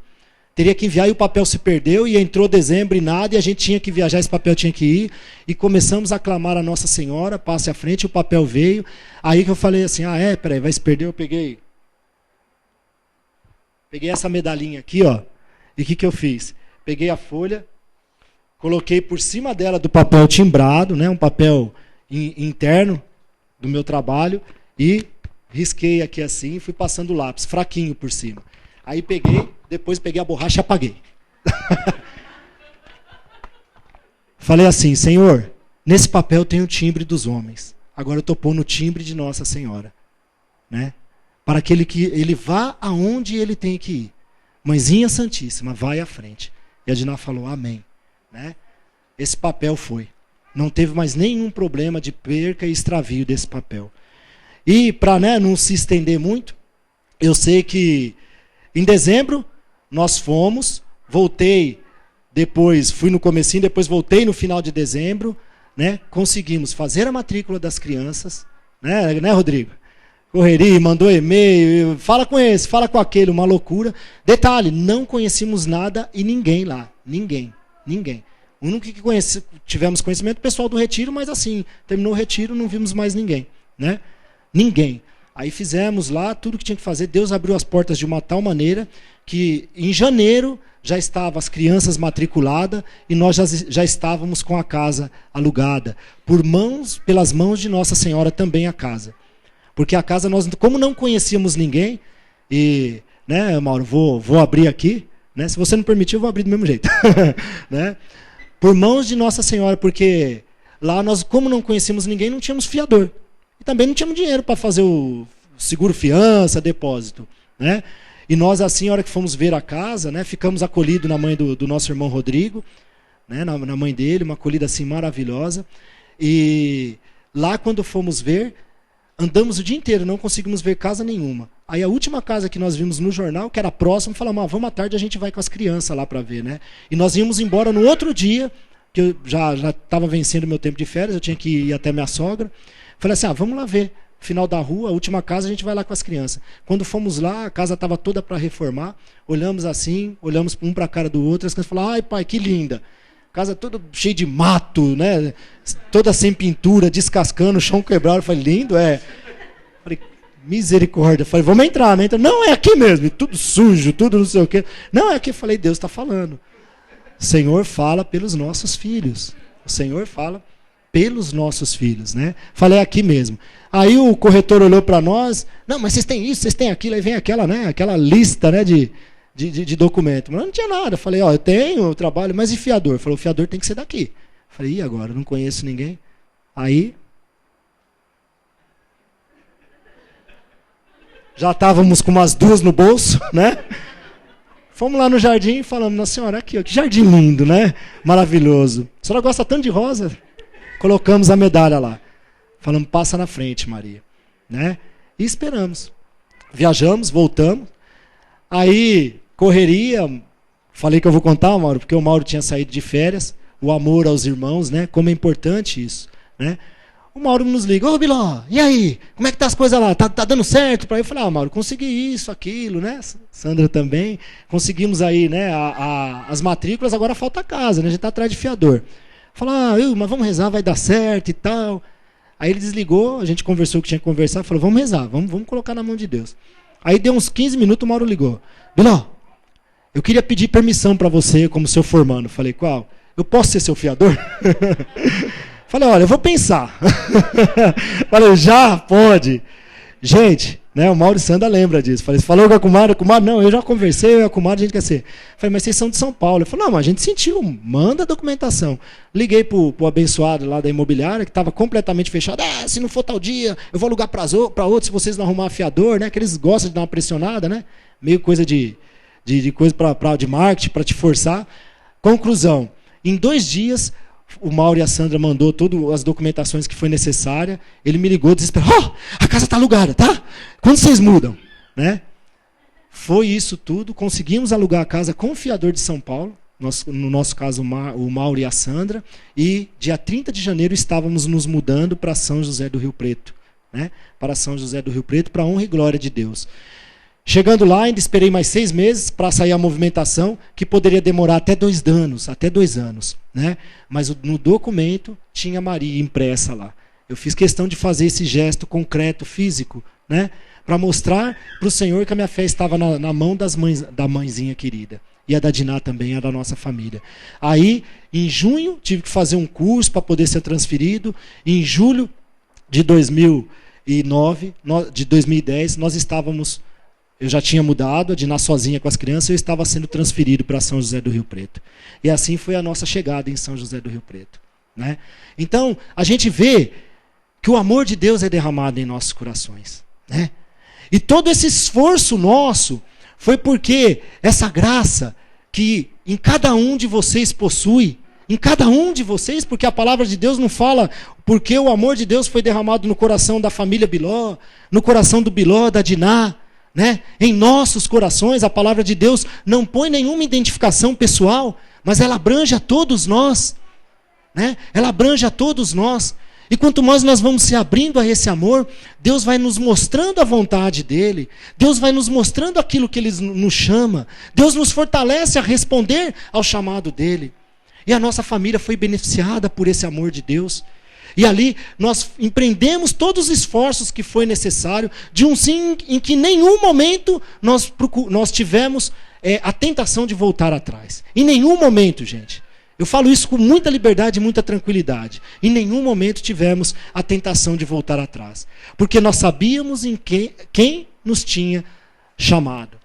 Teria que enviar e o papel se perdeu e entrou dezembro e nada, e a gente tinha que viajar, esse papel tinha que ir. E começamos a clamar a Nossa Senhora, passe à frente, o papel veio. Aí que eu falei assim, peraí, vai se perder, eu peguei essa medalhinha aqui, ó. E o que eu fiz? Peguei a folha, coloquei por cima dela do papel timbrado, né, um papel interno do meu trabalho, e risquei aqui assim e fui passando o lápis, fraquinho por cima. Aí depois peguei a borracha e apaguei. Falei assim, Senhor, nesse papel tem o timbre dos homens. Agora eu estou pondo o timbre de Nossa Senhora. Né? Para que ele vá aonde ele tem que ir. Mãezinha Santíssima, vai à frente. E a Diná falou, amém. Né? Esse papel foi. Não teve mais nenhum problema de perca e extravio desse papel. E para, né, não se estender muito, eu sei que em dezembro nós fomos, voltei depois, fui no comecinho, depois voltei no final de dezembro, né, conseguimos fazer a matrícula das crianças, né, Rodrigo? Correria, mandou e-mail, fala com esse, fala com aquele, uma loucura. Detalhe, não conhecíamos nada e ninguém lá, ninguém. O único que tivemos conhecimento, o pessoal do retiro, mas assim, terminou o retiro, não vimos mais ninguém, né? Ninguém. Aí fizemos lá tudo que tinha que fazer. Deus abriu as portas de uma tal maneira que em janeiro já estavam as crianças matriculadas e nós já estávamos com a casa alugada. Pelas mãos de Nossa Senhora também a casa. Porque a casa, nós, como não conhecíamos ninguém, e, né, Mauro, vou abrir aqui, né, se você não permitir, eu vou abrir do mesmo jeito. Né? Por mãos de Nossa Senhora, porque lá nós, como não conhecíamos ninguém, não tínhamos fiador. E também não tínhamos dinheiro para fazer o seguro fiança, depósito. Né? E nós, assim, a hora que fomos ver a casa, né, ficamos acolhidos na mãe do nosso irmão Rodrigo, né, na mãe dele, uma acolhida assim maravilhosa. E lá, quando fomos ver, andamos o dia inteiro, não conseguimos ver casa nenhuma. Aí a última casa que nós vimos no jornal, que era próximo, falamos, vamos à tarde, a gente vai com as crianças lá para ver. Né? E nós íamos embora no outro dia, que eu já estava vencendo meu tempo de férias, eu tinha que ir até minha sogra. Falei assim, vamos lá ver. Final da rua, a última casa, a gente vai lá com as crianças. Quando fomos lá, a casa estava toda para reformar. Olhamos assim, olhamos um para a cara do outro. As crianças falaram, ai pai, que linda. Casa toda cheia de mato, né? Toda sem pintura, descascando, chão quebrado. Eu falei, lindo, é. Falei, misericórdia. Falei, vamos entrar, né? Não, é aqui mesmo. E tudo sujo, tudo não sei o quê. Não, é aqui. Falei, Deus está falando. O Senhor fala pelos nossos filhos. O Senhor fala pelos nossos filhos, né? Falei, aqui mesmo. Aí o corretor olhou para nós, não, mas vocês têm isso, vocês têm aquilo, aí vem aquela, né, aquela lista, né, de documento. Mas não tinha nada. Falei, eu tenho, eu trabalho, mas e fiador? Falou, o fiador tem que ser daqui. Falei, e agora? Não conheço ninguém. Aí, já estávamos com umas 2 no bolso, né? Fomos lá no jardim e falamos, nossa senhora, aqui, ó, que jardim lindo, né? Maravilhoso. A senhora gosta tanto de rosa? Colocamos a medalha lá. Falamos, passa na frente, Maria. Né? E esperamos. Viajamos, voltamos. Aí, correria. Falei que eu vou contar, Mauro, porque o Mauro tinha saído de férias. O amor aos irmãos, né? Como é importante isso. Né? O Mauro nos liga, ô Biló, e aí? Como é que tá as coisas lá? Tá dando certo? Eu falei, Mauro, consegui isso, aquilo, né? Sandra também. Conseguimos aí, né, as matrículas, agora falta a casa, né? A gente tá atrás de fiador. Falou, mas vamos rezar, vai dar certo e tal. Aí ele desligou, a gente conversou o que tinha que conversar, falou, vamos rezar, vamos colocar na mão de Deus. Aí deu uns 15 minutos, o Mauro ligou. Biló, eu queria pedir permissão para você como seu formando. Falei, qual? Eu posso ser seu fiador? Falei, olha, eu vou pensar. Falei, já pode. Gente, né, o Mauro e Sandra lembra disso. Falei, você falou com a comadre? Comadre, não, eu já conversei, eu e a comadre, a gente quer ser. Falei, mas vocês são de São Paulo. Eu falei, não, mas a gente sentiu, manda a documentação. Liguei pro abençoado lá da imobiliária, que estava completamente fechado. Se não for tal dia, eu vou alugar para outros, se vocês não arrumar fiador, né? Que eles gostam de dar uma pressionada, né? Meio coisa de coisa de marketing, para te forçar. Conclusão, em 2 dias, o Mauro e a Sandra mandou todas as documentações que foi necessária. Ele me ligou, desesperado. A casa está alugada, tá? Quando vocês mudam? Né? Foi isso tudo. Conseguimos alugar a casa com o fiador de São Paulo. No nosso caso, o Mauro e a Sandra. E dia 30 de janeiro estávamos nos mudando para São José do Rio Preto. Né? Para São José do Rio Preto, para a honra e glória de Deus. Chegando lá, ainda esperei mais 6 meses para sair a movimentação, que poderia demorar até 2 anos. Né? Mas no documento tinha Maria impressa lá. Eu fiz questão de fazer esse gesto concreto, físico, né? Para mostrar para o Senhor que a minha fé estava na mão da mãezinha querida. E a da Diná também, a da nossa família. Aí, em junho, tive que fazer um curso para poder ser transferido. Em julho de 2010, nós estávamos... Eu já tinha mudado, a Diná sozinha com as crianças, eu estava sendo transferido para São José do Rio Preto. E assim foi a nossa chegada em São José do Rio Preto. Né? Então, a gente vê que o amor de Deus é derramado em nossos corações. Né? E todo esse esforço nosso foi porque essa graça que em cada um de vocês possui, em cada um de vocês, porque a palavra de Deus não fala porque o amor de Deus foi derramado no coração da família Biló, no coração do Biló, da Diná, né? Em nossos corações, a palavra de Deus não põe nenhuma identificação pessoal, mas ela abrange a todos nós. Né? Ela abrange a todos nós. E quanto mais nós vamos se abrindo a esse amor, Deus vai nos mostrando a vontade dEle. Deus vai nos mostrando aquilo que Ele nos chama. Deus nos fortalece a responder ao chamado dEle. E a nossa família foi beneficiada por esse amor de Deus. E ali nós empreendemos todos os esforços que foi necessário, de um sim em que em nenhum momento nós tivemos a tentação de voltar atrás. Em nenhum momento, gente. Eu falo isso com muita liberdade e muita tranquilidade. Em nenhum momento tivemos a tentação de voltar atrás. Porque nós sabíamos em quem nos tinha chamado.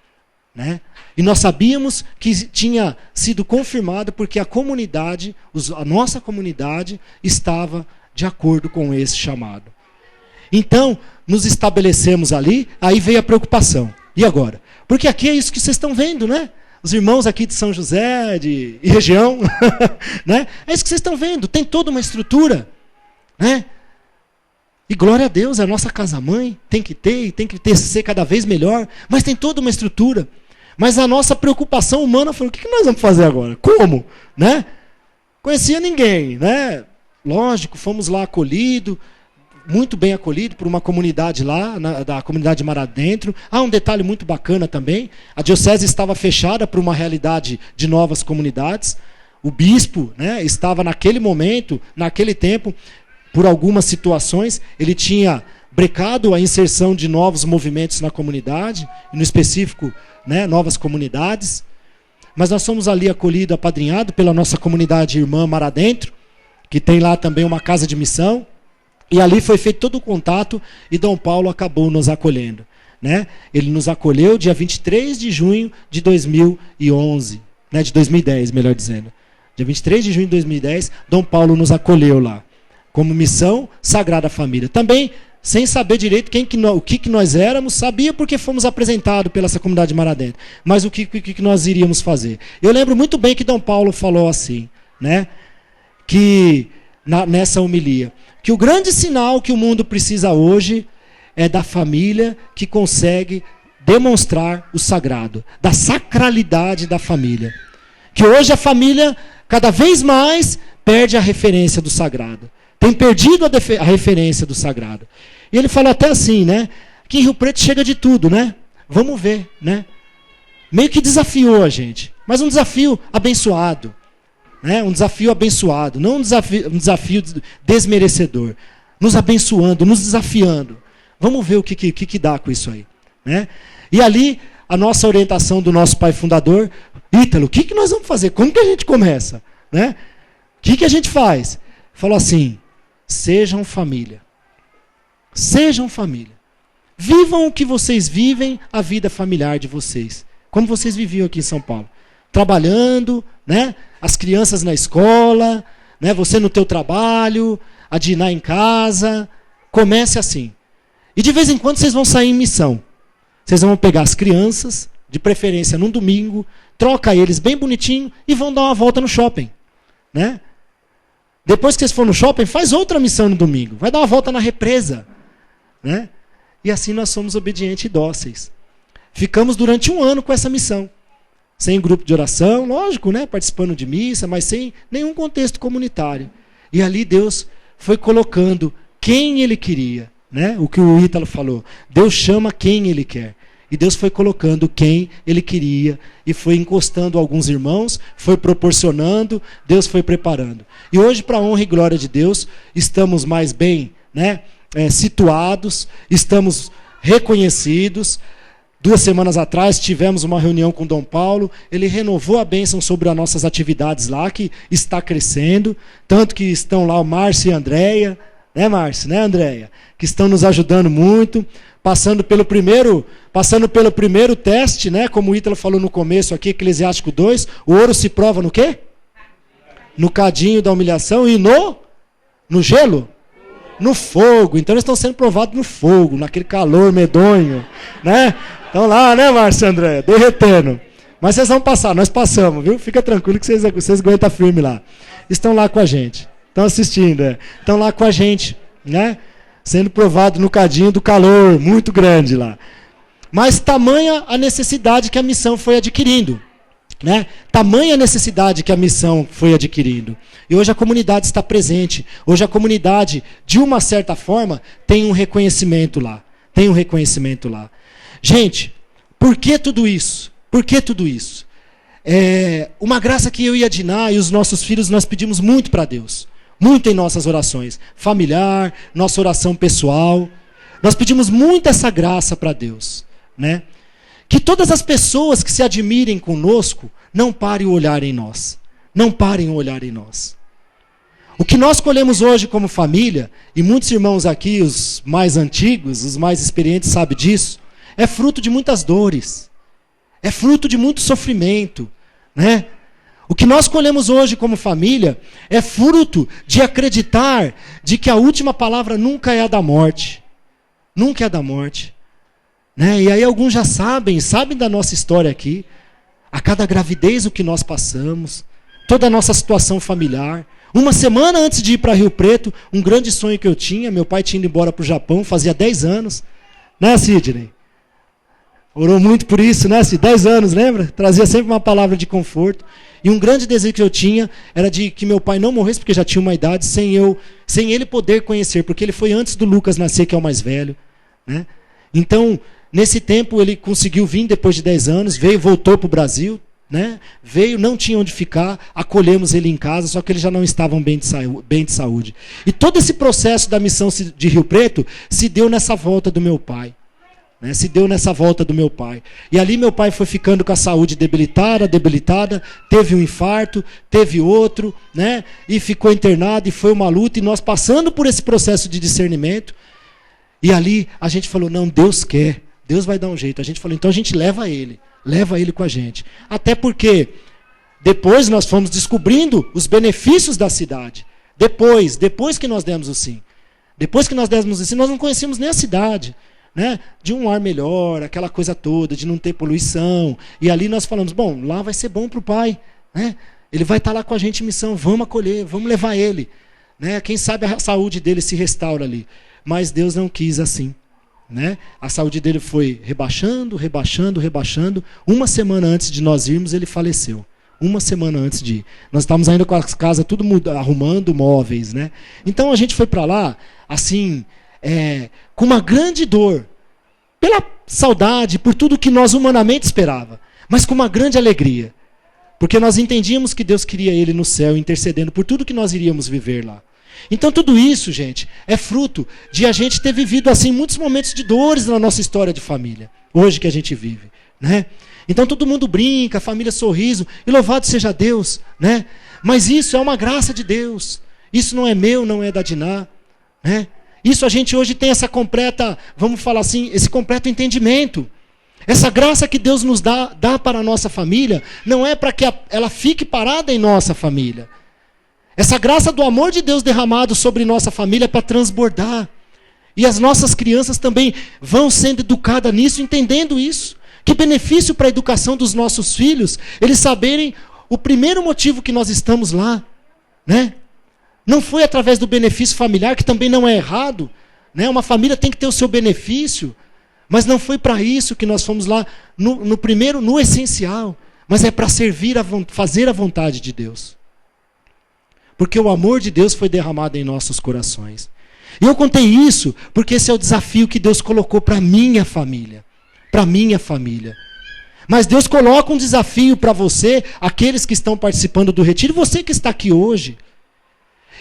Né? E nós sabíamos que tinha sido confirmado porque a nossa comunidade estava de acordo com esse chamado. Então, nos estabelecemos ali, aí veio a preocupação. E agora? Porque aqui é isso que vocês estão vendo, né? Os irmãos aqui de São José e região, né? É isso que vocês estão vendo, tem toda uma estrutura, né? E glória a Deus, é a nossa casa-mãe, tem que ser cada vez melhor, mas tem toda uma estrutura. Mas a nossa preocupação humana foi, o que nós vamos fazer agora? Como? Né? Conhecia ninguém, né? Lógico, fomos lá acolhidos, muito bem acolhido por uma comunidade lá, da comunidade Mar Adentro. Um detalhe muito bacana também, a diocese estava fechada para uma realidade de novas comunidades. O bispo, né, estava naquele momento, naquele tempo, por algumas situações, ele tinha brecado a inserção de novos movimentos na comunidade, no específico, né, novas comunidades. Mas nós fomos ali acolhidos, apadrinhados pela nossa comunidade irmã Mar Adentro, que tem lá também uma casa de missão. E ali foi feito todo o contato e Dom Paulo acabou nos acolhendo. Né? Ele nos acolheu dia 23 de junho de 2011, né? De 2010, melhor dizendo. Dia 23 de junho de 2010, Dom Paulo nos acolheu lá, como missão Sagrada Família. Também, sem saber direito o que nós éramos, sabia porque fomos apresentados pela essa comunidade Mar Adentro, mas o que nós iríamos fazer. Eu lembro muito bem que Dom Paulo falou assim, né? Que nessa homilia, que o grande sinal que o mundo precisa hoje é da família que consegue demonstrar o sagrado, da sacralidade da família. Que hoje a família, cada vez mais, perde a referência do sagrado. Tem perdido a referência do sagrado. E ele fala até assim, né? Que em Rio Preto chega de tudo, né? Vamos ver, né? Meio que desafiou a gente, mas um desafio abençoado. Né? Um desafio abençoado, não um desafio desmerecedor. Nos abençoando, nos desafiando. Vamos ver o que dá com isso aí. Né? E ali, a nossa orientação do nosso pai fundador, Ítalo, o que nós vamos fazer? Como que a gente começa? Né? O que a gente faz? Falou assim, sejam família. Sejam família. Vivam o que vocês vivem, a vida familiar de vocês. Como vocês viviam aqui em São Paulo. Trabalhando, né? As crianças na escola, né? Você no teu trabalho, a Diná em casa. Comece assim. E de vez em quando vocês vão sair em missão. Vocês vão pegar as crianças, de preferência num domingo, troca eles bem bonitinho e vão dar uma volta no shopping. Né? Depois que vocês forem no shopping, faz outra missão no domingo. Vai dar uma volta na represa. Né? E assim nós somos obedientes e dóceis. Ficamos durante 1 ano com essa missão. Sem grupo de oração, lógico, né? Participando de missa, mas sem nenhum contexto comunitário. E ali Deus foi colocando quem Ele queria. Né? O que o Ítalo falou. Deus chama quem Ele quer. E Deus foi colocando quem Ele queria. E foi encostando alguns irmãos, foi proporcionando, Deus foi preparando. E hoje, para a honra e glória de Deus, estamos mais bem, né? Situados, estamos reconhecidos. 2 semanas atrás tivemos uma reunião com Dom Paulo, ele renovou a bênção sobre as nossas atividades lá, que está crescendo, tanto que estão lá o Márcio e a Andréia, né Márcio, né Andréia, que estão nos ajudando muito, passando pelo primeiro teste, né, como o Ítalo falou no começo aqui, Eclesiástico 2, o ouro se prova no quê? No cadinho da humilhação e no gelo? No fogo. Então eles estão sendo provados no fogo, naquele calor medonho, né? Estão lá, né, Márcio e André? Derretendo. Mas vocês vão passar, nós passamos, viu? Fica tranquilo que vocês aguentam firme lá. Estão lá com a gente. Estão assistindo, Estão lá com a gente, né? Sendo provados no cadinho do calor, muito grande lá. Mas tamanha a necessidade que a missão foi adquirindo. Né? Tamanha necessidade que a missão foi adquirindo. E hoje a comunidade está presente. Hoje a comunidade, de uma certa forma, tem um reconhecimento lá. Tem um reconhecimento lá. Gente, por que tudo isso? Por que tudo isso? Uma graça que eu e a Diná e os nossos filhos nós pedimos muito para Deus. muito em nossas orações, familiar, nossa oração pessoal. Nós pedimos muito essa graça para Deus, né? Que todas as pessoas que se admirem conosco não parem o olhar em nós. Não parem o olhar em nós. O que nós colhemos hoje como família, e muitos irmãos aqui, os mais antigos, os mais experientes sabem disso, é fruto de muitas dores. É fruto de muito sofrimento, né? O que nós colhemos hoje como família é fruto de acreditar de que a última palavra nunca é a da morte. Nunca é a da morte. Né? E aí alguns já sabem da nossa história aqui. A cada gravidez o que nós passamos. Toda a nossa situação familiar. Uma semana antes de ir para Rio Preto, um grande sonho que eu tinha. Meu pai tinha ido embora para o Japão, fazia 10 anos. Né, Sidney? Orou muito por isso, né? 10 anos, lembra? Trazia sempre uma palavra de conforto. E um grande desejo que eu tinha era de que meu pai não morresse, porque já tinha uma idade, sem ele poder conhecer, porque ele foi antes do Lucas nascer, que é o mais velho. Né? Então, nesse tempo, ele conseguiu vir depois de 10 anos, voltou para o Brasil, né? Veio, não tinha onde ficar, acolhemos ele em casa, só que eles já não estavam bem de saúde. E todo esse processo da missão de Rio Preto se deu nessa volta do meu pai. Né, se deu nessa volta do meu pai. E ali meu pai foi ficando com a saúde debilitada, teve um infarto, teve outro, né, e ficou internado, e foi uma luta, e nós passando por esse processo de discernimento, e ali a gente falou, não, Deus quer, Deus vai dar um jeito. A gente falou, então a gente leva ele com a gente. Até porque depois nós fomos descobrindo os benefícios da cidade. Depois que nós demos o sim. Depois que nós demos o sim, nós não conhecíamos nem a cidade. Né? De um ar melhor, aquela coisa toda, de não ter poluição. E ali nós falamos, bom, lá vai ser bom para o pai. Né? Ele vai estar lá com a gente em missão, vamos acolher, vamos levar ele. Né? Quem sabe a saúde dele se restaura ali. Mas Deus não quis assim. Né? A saúde dele foi rebaixando. Uma semana antes de nós irmos, ele faleceu. Uma semana antes de ir. Nós estávamos ainda com a casa tudo arrumando móveis. Né? Então a gente foi para lá, assim... com uma grande dor, pela saudade, por tudo que nós humanamente esperava, mas com uma grande alegria, porque nós entendíamos que Deus queria ele no céu, intercedendo por tudo que nós iríamos viver lá. Então tudo isso, gente, é fruto de a gente ter vivido assim muitos momentos de dores na nossa história de família, hoje que a gente vive, né? Então todo mundo brinca, a família sorriso, e louvado seja Deus, né? Mas isso é uma graça de Deus, isso não é meu, não é da Diná, né? Isso a gente hoje tem essa completa, vamos falar assim, esse completo entendimento. Essa graça que Deus nos dá para a nossa família, não é para que ela fique parada em nossa família. Essa graça do amor de Deus derramado sobre nossa família é para transbordar. E as nossas crianças também vão sendo educadas nisso, entendendo isso. Que benefício para a educação dos nossos filhos, eles saberem o primeiro motivo que nós estamos lá, né? Não foi através do benefício familiar, que também não é errado. Né? Uma família tem que ter o seu benefício. Mas não foi para isso que nós fomos lá, no primeiro, no essencial. Mas é para fazer a vontade de Deus. Porque o amor de Deus foi derramado em nossos corações. E eu contei isso porque esse é o desafio que Deus colocou para a minha família. Para a minha família. Mas Deus coloca um desafio para você, aqueles que estão participando do retiro, você que está aqui hoje.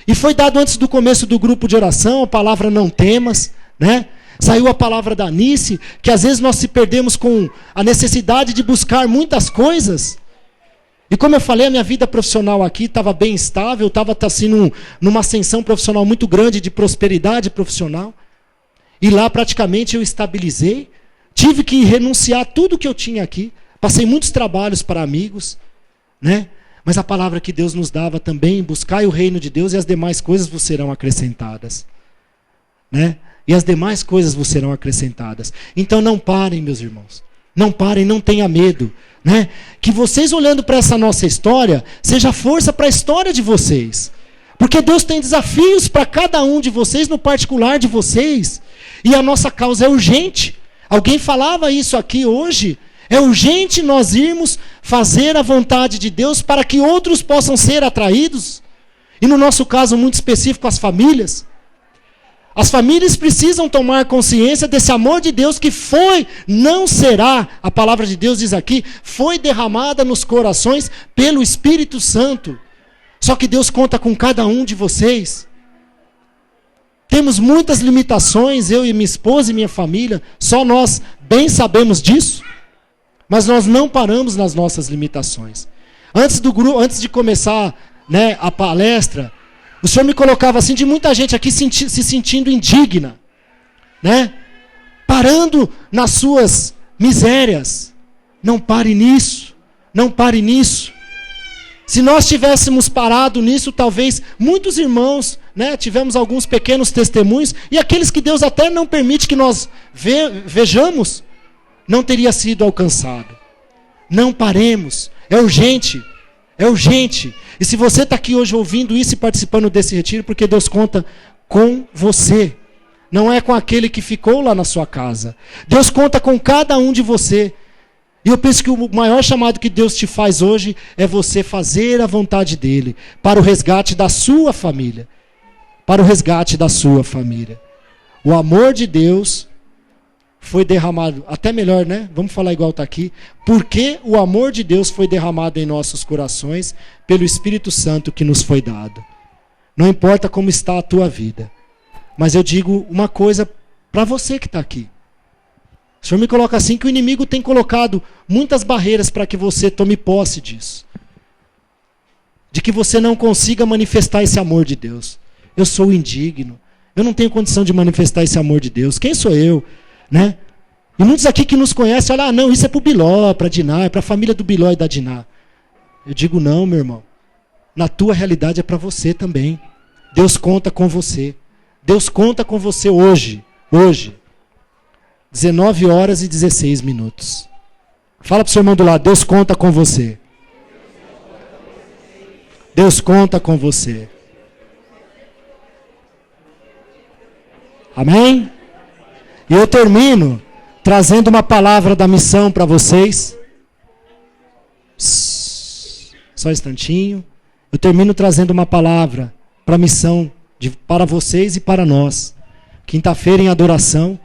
E foi dado antes do começo do grupo de oração, a palavra não temas, né? Saiu a palavra da Anice, que às vezes nós se perdemos com a necessidade de buscar muitas coisas. E como eu falei, a minha vida profissional aqui estava bem estável, estava assim, numa ascensão profissional muito grande, de prosperidade profissional. E lá praticamente eu estabilizei, tive que renunciar a tudo que eu tinha aqui, passei muitos trabalhos para amigos, né? Mas a palavra que Deus nos dava também, buscai o reino de Deus e as demais coisas vos serão acrescentadas. Né? E as demais coisas vos serão acrescentadas. Então não parem, meus irmãos. Não parem, não tenha medo. Né? Que vocês olhando para essa nossa história, seja força para a história de vocês. Porque Deus tem desafios para cada um de vocês, no particular de vocês. E a nossa causa é urgente. Alguém falava isso aqui hoje. É urgente nós irmos fazer a vontade de Deus para que outros possam ser atraídos. E no nosso caso muito específico, as famílias. As famílias precisam tomar consciência desse amor de Deus que não será, a palavra de Deus diz aqui, foi derramada nos corações pelo Espírito Santo. Só que Deus conta com cada um de vocês. Temos muitas limitações, eu e minha esposa e minha família, só nós bem sabemos disso. Mas nós não paramos nas nossas limitações. Antes de começar, né, a palestra, o Senhor me colocava assim, de muita gente aqui se sentindo indigna, né? Parando nas suas misérias. Não pare nisso, não pare nisso. Se nós tivéssemos parado nisso, talvez muitos irmãos, né, tivemos alguns pequenos testemunhos, e aqueles que Deus até não permite que nós vejamos, não teria sido alcançado. Não paremos, é urgente, é urgente. E se você está aqui hoje ouvindo isso e participando desse retiro, porque Deus conta com você, não é com aquele que ficou lá na sua casa. Deus conta com cada um de você. E eu penso que o maior chamado que Deus te faz hoje é você fazer a vontade dele, para o resgate da sua família. Para o resgate da sua família. O amor de Deus foi derramado, até melhor, né? Vamos falar igual está aqui. Porque o amor de Deus foi derramado em nossos corações pelo Espírito Santo que nos foi dado. Não importa como está a tua vida. Mas eu digo uma coisa para você que está aqui. O Senhor me coloca assim, que o inimigo tem colocado muitas barreiras para que você tome posse disso. De que você não consiga manifestar esse amor de Deus. Eu sou indigno. Eu não tenho condição de manifestar esse amor de Deus. Quem sou eu? Né? E muitos aqui que nos conhecem, olham, não, isso é para o Biló, para a Diná, é para a família do Biló e da Diná. Eu digo, não, meu irmão. Na tua realidade é para você também. Deus conta com você. Deus conta com você hoje. Hoje. 19 horas e 16 minutos. Fala para o seu irmão do lado, Deus conta com você. Deus conta com você. Amém? E eu termino trazendo uma palavra da missão para vocês. Só um instantinho. Eu termino trazendo uma palavra para a missão para vocês e para nós. Quinta-feira em adoração.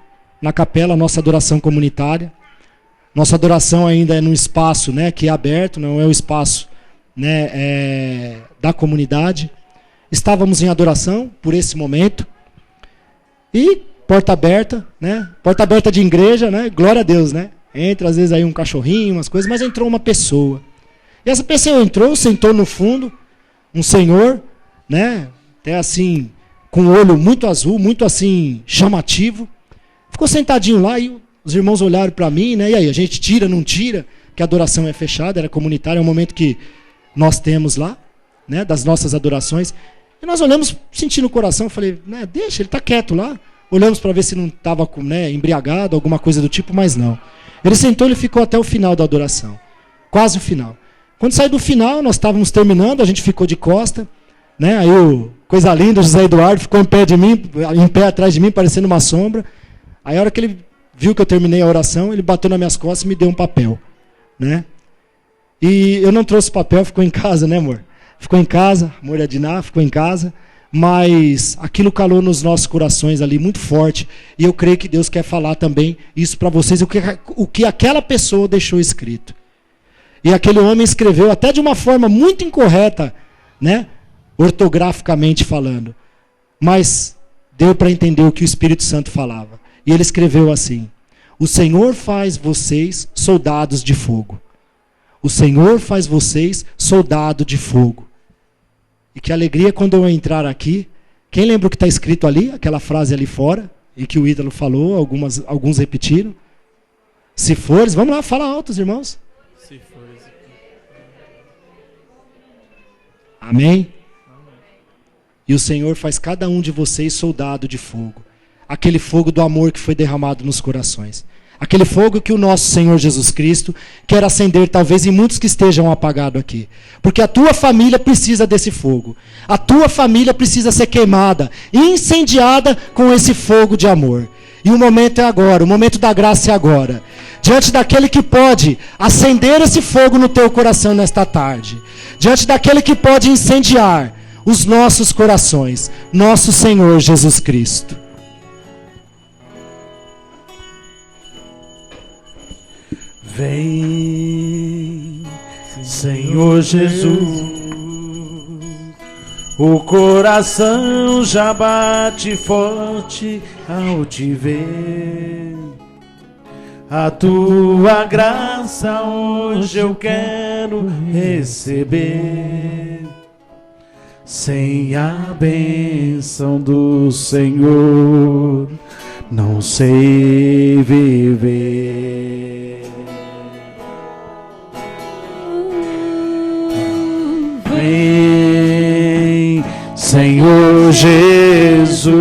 Na capela, nossa adoração comunitária. Nossa adoração ainda é num espaço, né, que é aberto, não é o espaço, né, da comunidade. Estávamos em adoração por esse momento. E porta aberta, né? Porta aberta de igreja, né? Glória a Deus, né? Entra às vezes aí um cachorrinho, umas coisas, mas entrou uma pessoa. E essa pessoa entrou, sentou no fundo, um senhor, né? Até assim, com o olho muito azul, muito assim, chamativo. Ficou sentadinho lá e os irmãos olharam para mim, né? E aí, a gente tira, não tira? Que a adoração é fechada, era comunitária, é um momento que nós temos lá, né? Das nossas adorações. E nós olhamos, sentindo o coração, falei, né? Deixa, ele está quieto lá. Olhamos para ver se não estava, né, embriagado, alguma coisa do tipo, mas não. Ele sentou, ele ficou até o final da adoração. Quase o final. Quando saiu do final, nós estávamos terminando, a gente ficou de costa, né? Aí coisa linda, o José Eduardo ficou em pé atrás de mim, parecendo uma sombra. Aí a hora que ele viu que eu terminei a oração, ele bateu nas minhas costas e me deu um papel, né? E eu não trouxe papel, ficou em casa, né, amor? Ficou em casa, amor e a Diná, ficou em casa. Mas aquilo calou nos nossos corações ali muito forte. E eu creio que Deus quer falar também isso para vocês, o que aquela pessoa deixou escrito. E aquele homem escreveu até de uma forma muito incorreta, né? Ortograficamente falando. Mas deu para entender o que o Espírito Santo falava. E ele escreveu assim: o Senhor faz vocês soldados de fogo. O Senhor faz vocês soldado de fogo. E que alegria quando eu entrar aqui. Quem lembra o que está escrito ali? Aquela frase ali fora. E que o Ítalo falou, alguns repetiram. Se fores, vamos lá, fala alto, irmãos. Se fores. Amém? E o Senhor faz cada um de vocês soldado de fogo. Aquele fogo do amor que foi derramado nos corações. Aquele fogo que o nosso Senhor Jesus Cristo quer acender, talvez em muitos que estejam apagados aqui. Porque a tua família precisa desse fogo. A tua família precisa ser queimada, incendiada com esse fogo de amor. E o momento é agora, o momento da graça é agora. Diante daquele que pode acender esse fogo no teu coração nesta tarde. Diante daquele que pode incendiar os nossos corações. Nosso Senhor Jesus Cristo. Vem, Senhor Jesus, O coração já bate forte ao te ver. A tua graça hoje eu quero receber. Sem a bênção do Senhor, não sei viver. Vem, Senhor Jesus,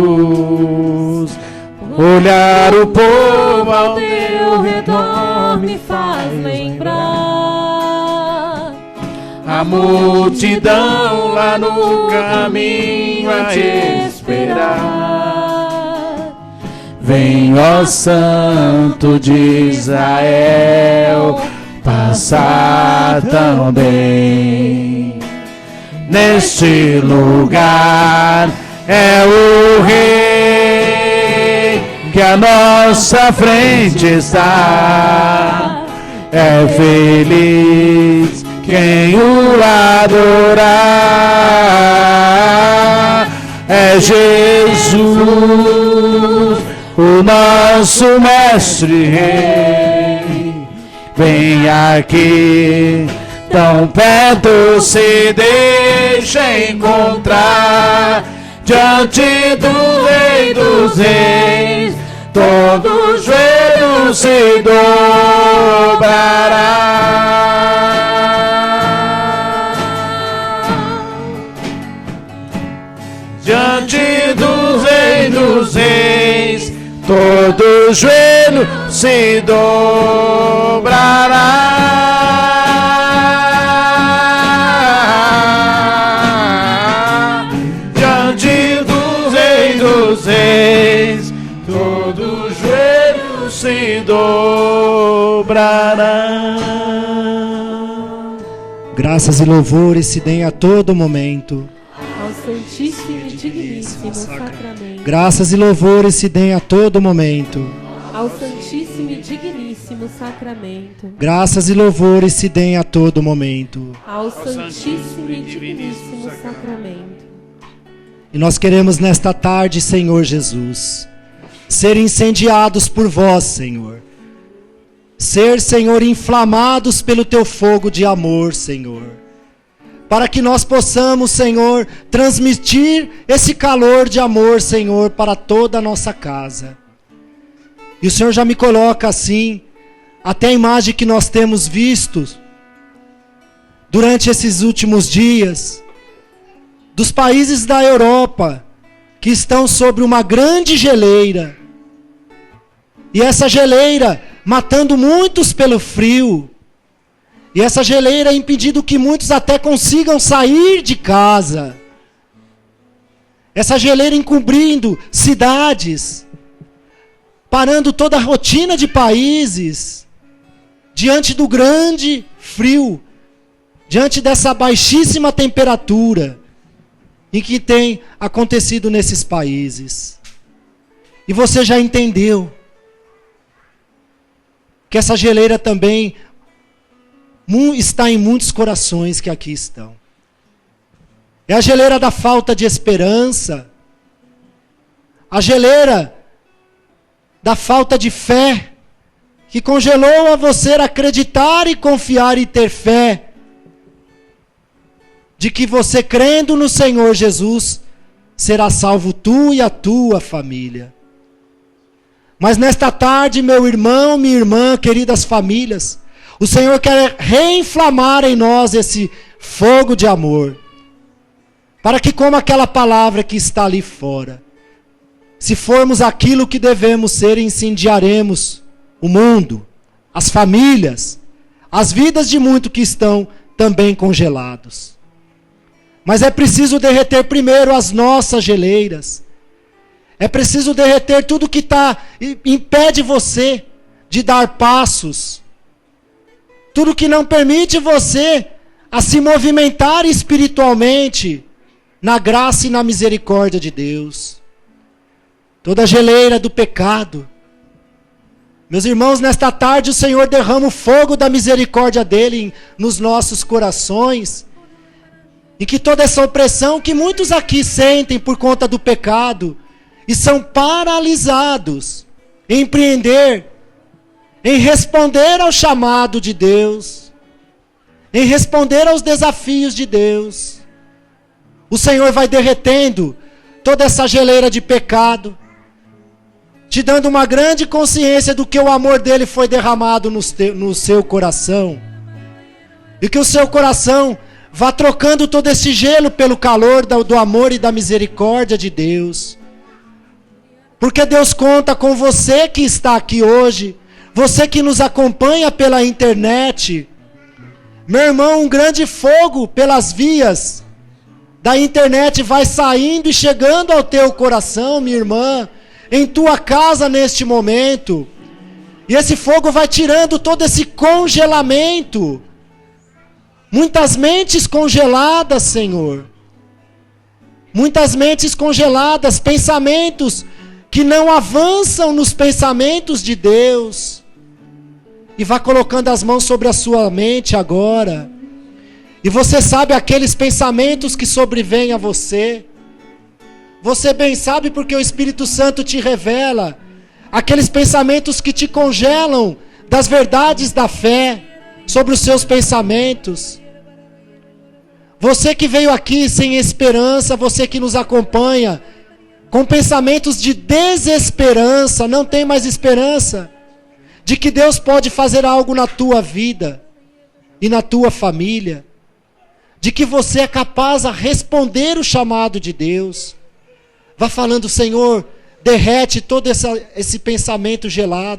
olhar o povo ao teu redor me faz lembrar a multidão lá no caminho a te esperar. Vem, ó Santo de Israel, passar também. Neste lugar é o Rei que à nossa frente está. É feliz quem o adorar. É Jesus, o nosso mestre rei. Vem aqui, tão perto se deixa encontrar. Diante do Rei dos Reis, todo joelho se dobrará. Diante do Rei dos Reis, todo joelho se dobrará. Diante do Rei dos Reis, todo joelho se dobrará. Graças e louvores se deem a todo momento ao Santíssimo e Digníssimo Sacramento. Graças e louvores se deem a todo momento ao Santíssimo e Digníssimo Sacramento. Graças e louvores se deem a todo momento ao Santíssimo e Digníssimo Sacramento. E nós queremos nesta tarde, Senhor Jesus, ser incendiados por vós, Senhor. Ser, Senhor, inflamados pelo teu fogo de amor, Senhor. Para que nós possamos, Senhor, transmitir esse calor de amor, Senhor, para toda a nossa casa. E o Senhor já me coloca assim, até a imagem que nós temos visto durante esses últimos dias, dos países da Europa, que estão sobre uma grande geleira. E essa geleira matando muitos pelo frio. E essa geleira impedindo que muitos até consigam sair de casa. Essa geleira encobrindo cidades, parando toda a rotina de países, diante do grande frio, diante dessa baixíssima temperatura, em que tem acontecido nesses países. E você já entendeu que essa geleira também está em muitos corações que aqui estão. É a geleira da falta de esperança, a geleira da falta de fé, que congelou a você acreditar e confiar e ter fé, de que você crendo no Senhor Jesus, será salvo tu e a tua família. Mas nesta tarde, meu irmão, minha irmã, queridas famílias, o Senhor quer reinflamar em nós esse fogo de amor, para que, como aquela palavra que está ali fora, se formos aquilo que devemos ser, incendiaremos o mundo, as famílias, as vidas de muitos que estão também congelados. Mas é preciso derreter primeiro as nossas geleiras. É preciso derreter tudo que impede você de dar passos. Tudo que não permite você a se movimentar espiritualmente na graça e na misericórdia de Deus. Toda a geleira do pecado. Meus irmãos, nesta tarde o Senhor derrama o fogo da misericórdia dele nos nossos corações. em que toda essa opressão que muitos aqui sentem por conta do pecado e são paralisados em empreender, em responder ao chamado de Deus, em responder aos desafios de Deus. O Senhor vai derretendo toda essa geleira de pecado, te dando uma grande consciência do que o amor dele foi derramado no seu coração. E que o seu coração vá trocando todo esse gelo pelo calor do amor e da misericórdia de Deus. Porque Deus conta com você que está aqui hoje, você que nos acompanha pela internet. Meu irmão, um grande fogo pelas vias da internet vai saindo e chegando ao teu coração, minha irmã, em tua casa neste momento. E esse fogo vai tirando todo esse congelamento. Muitas mentes congeladas, Senhor. Muitas mentes congeladas, pensamentos que não avançam nos pensamentos de Deus. E vá colocando as mãos sobre a sua mente agora. E você sabe aqueles pensamentos que sobrevêm a você. Você bem sabe porque o Espírito Santo te revela. Aqueles pensamentos que te congelam das verdades da fé sobre os seus pensamentos. Você que veio aqui sem esperança, você que nos acompanha com pensamentos de desesperança, não tem mais esperança de que Deus pode fazer algo na tua vida e na tua família, de que você é capaz de responder o chamado de Deus. Vá falando, Senhor, derrete todo esse pensamento gelado.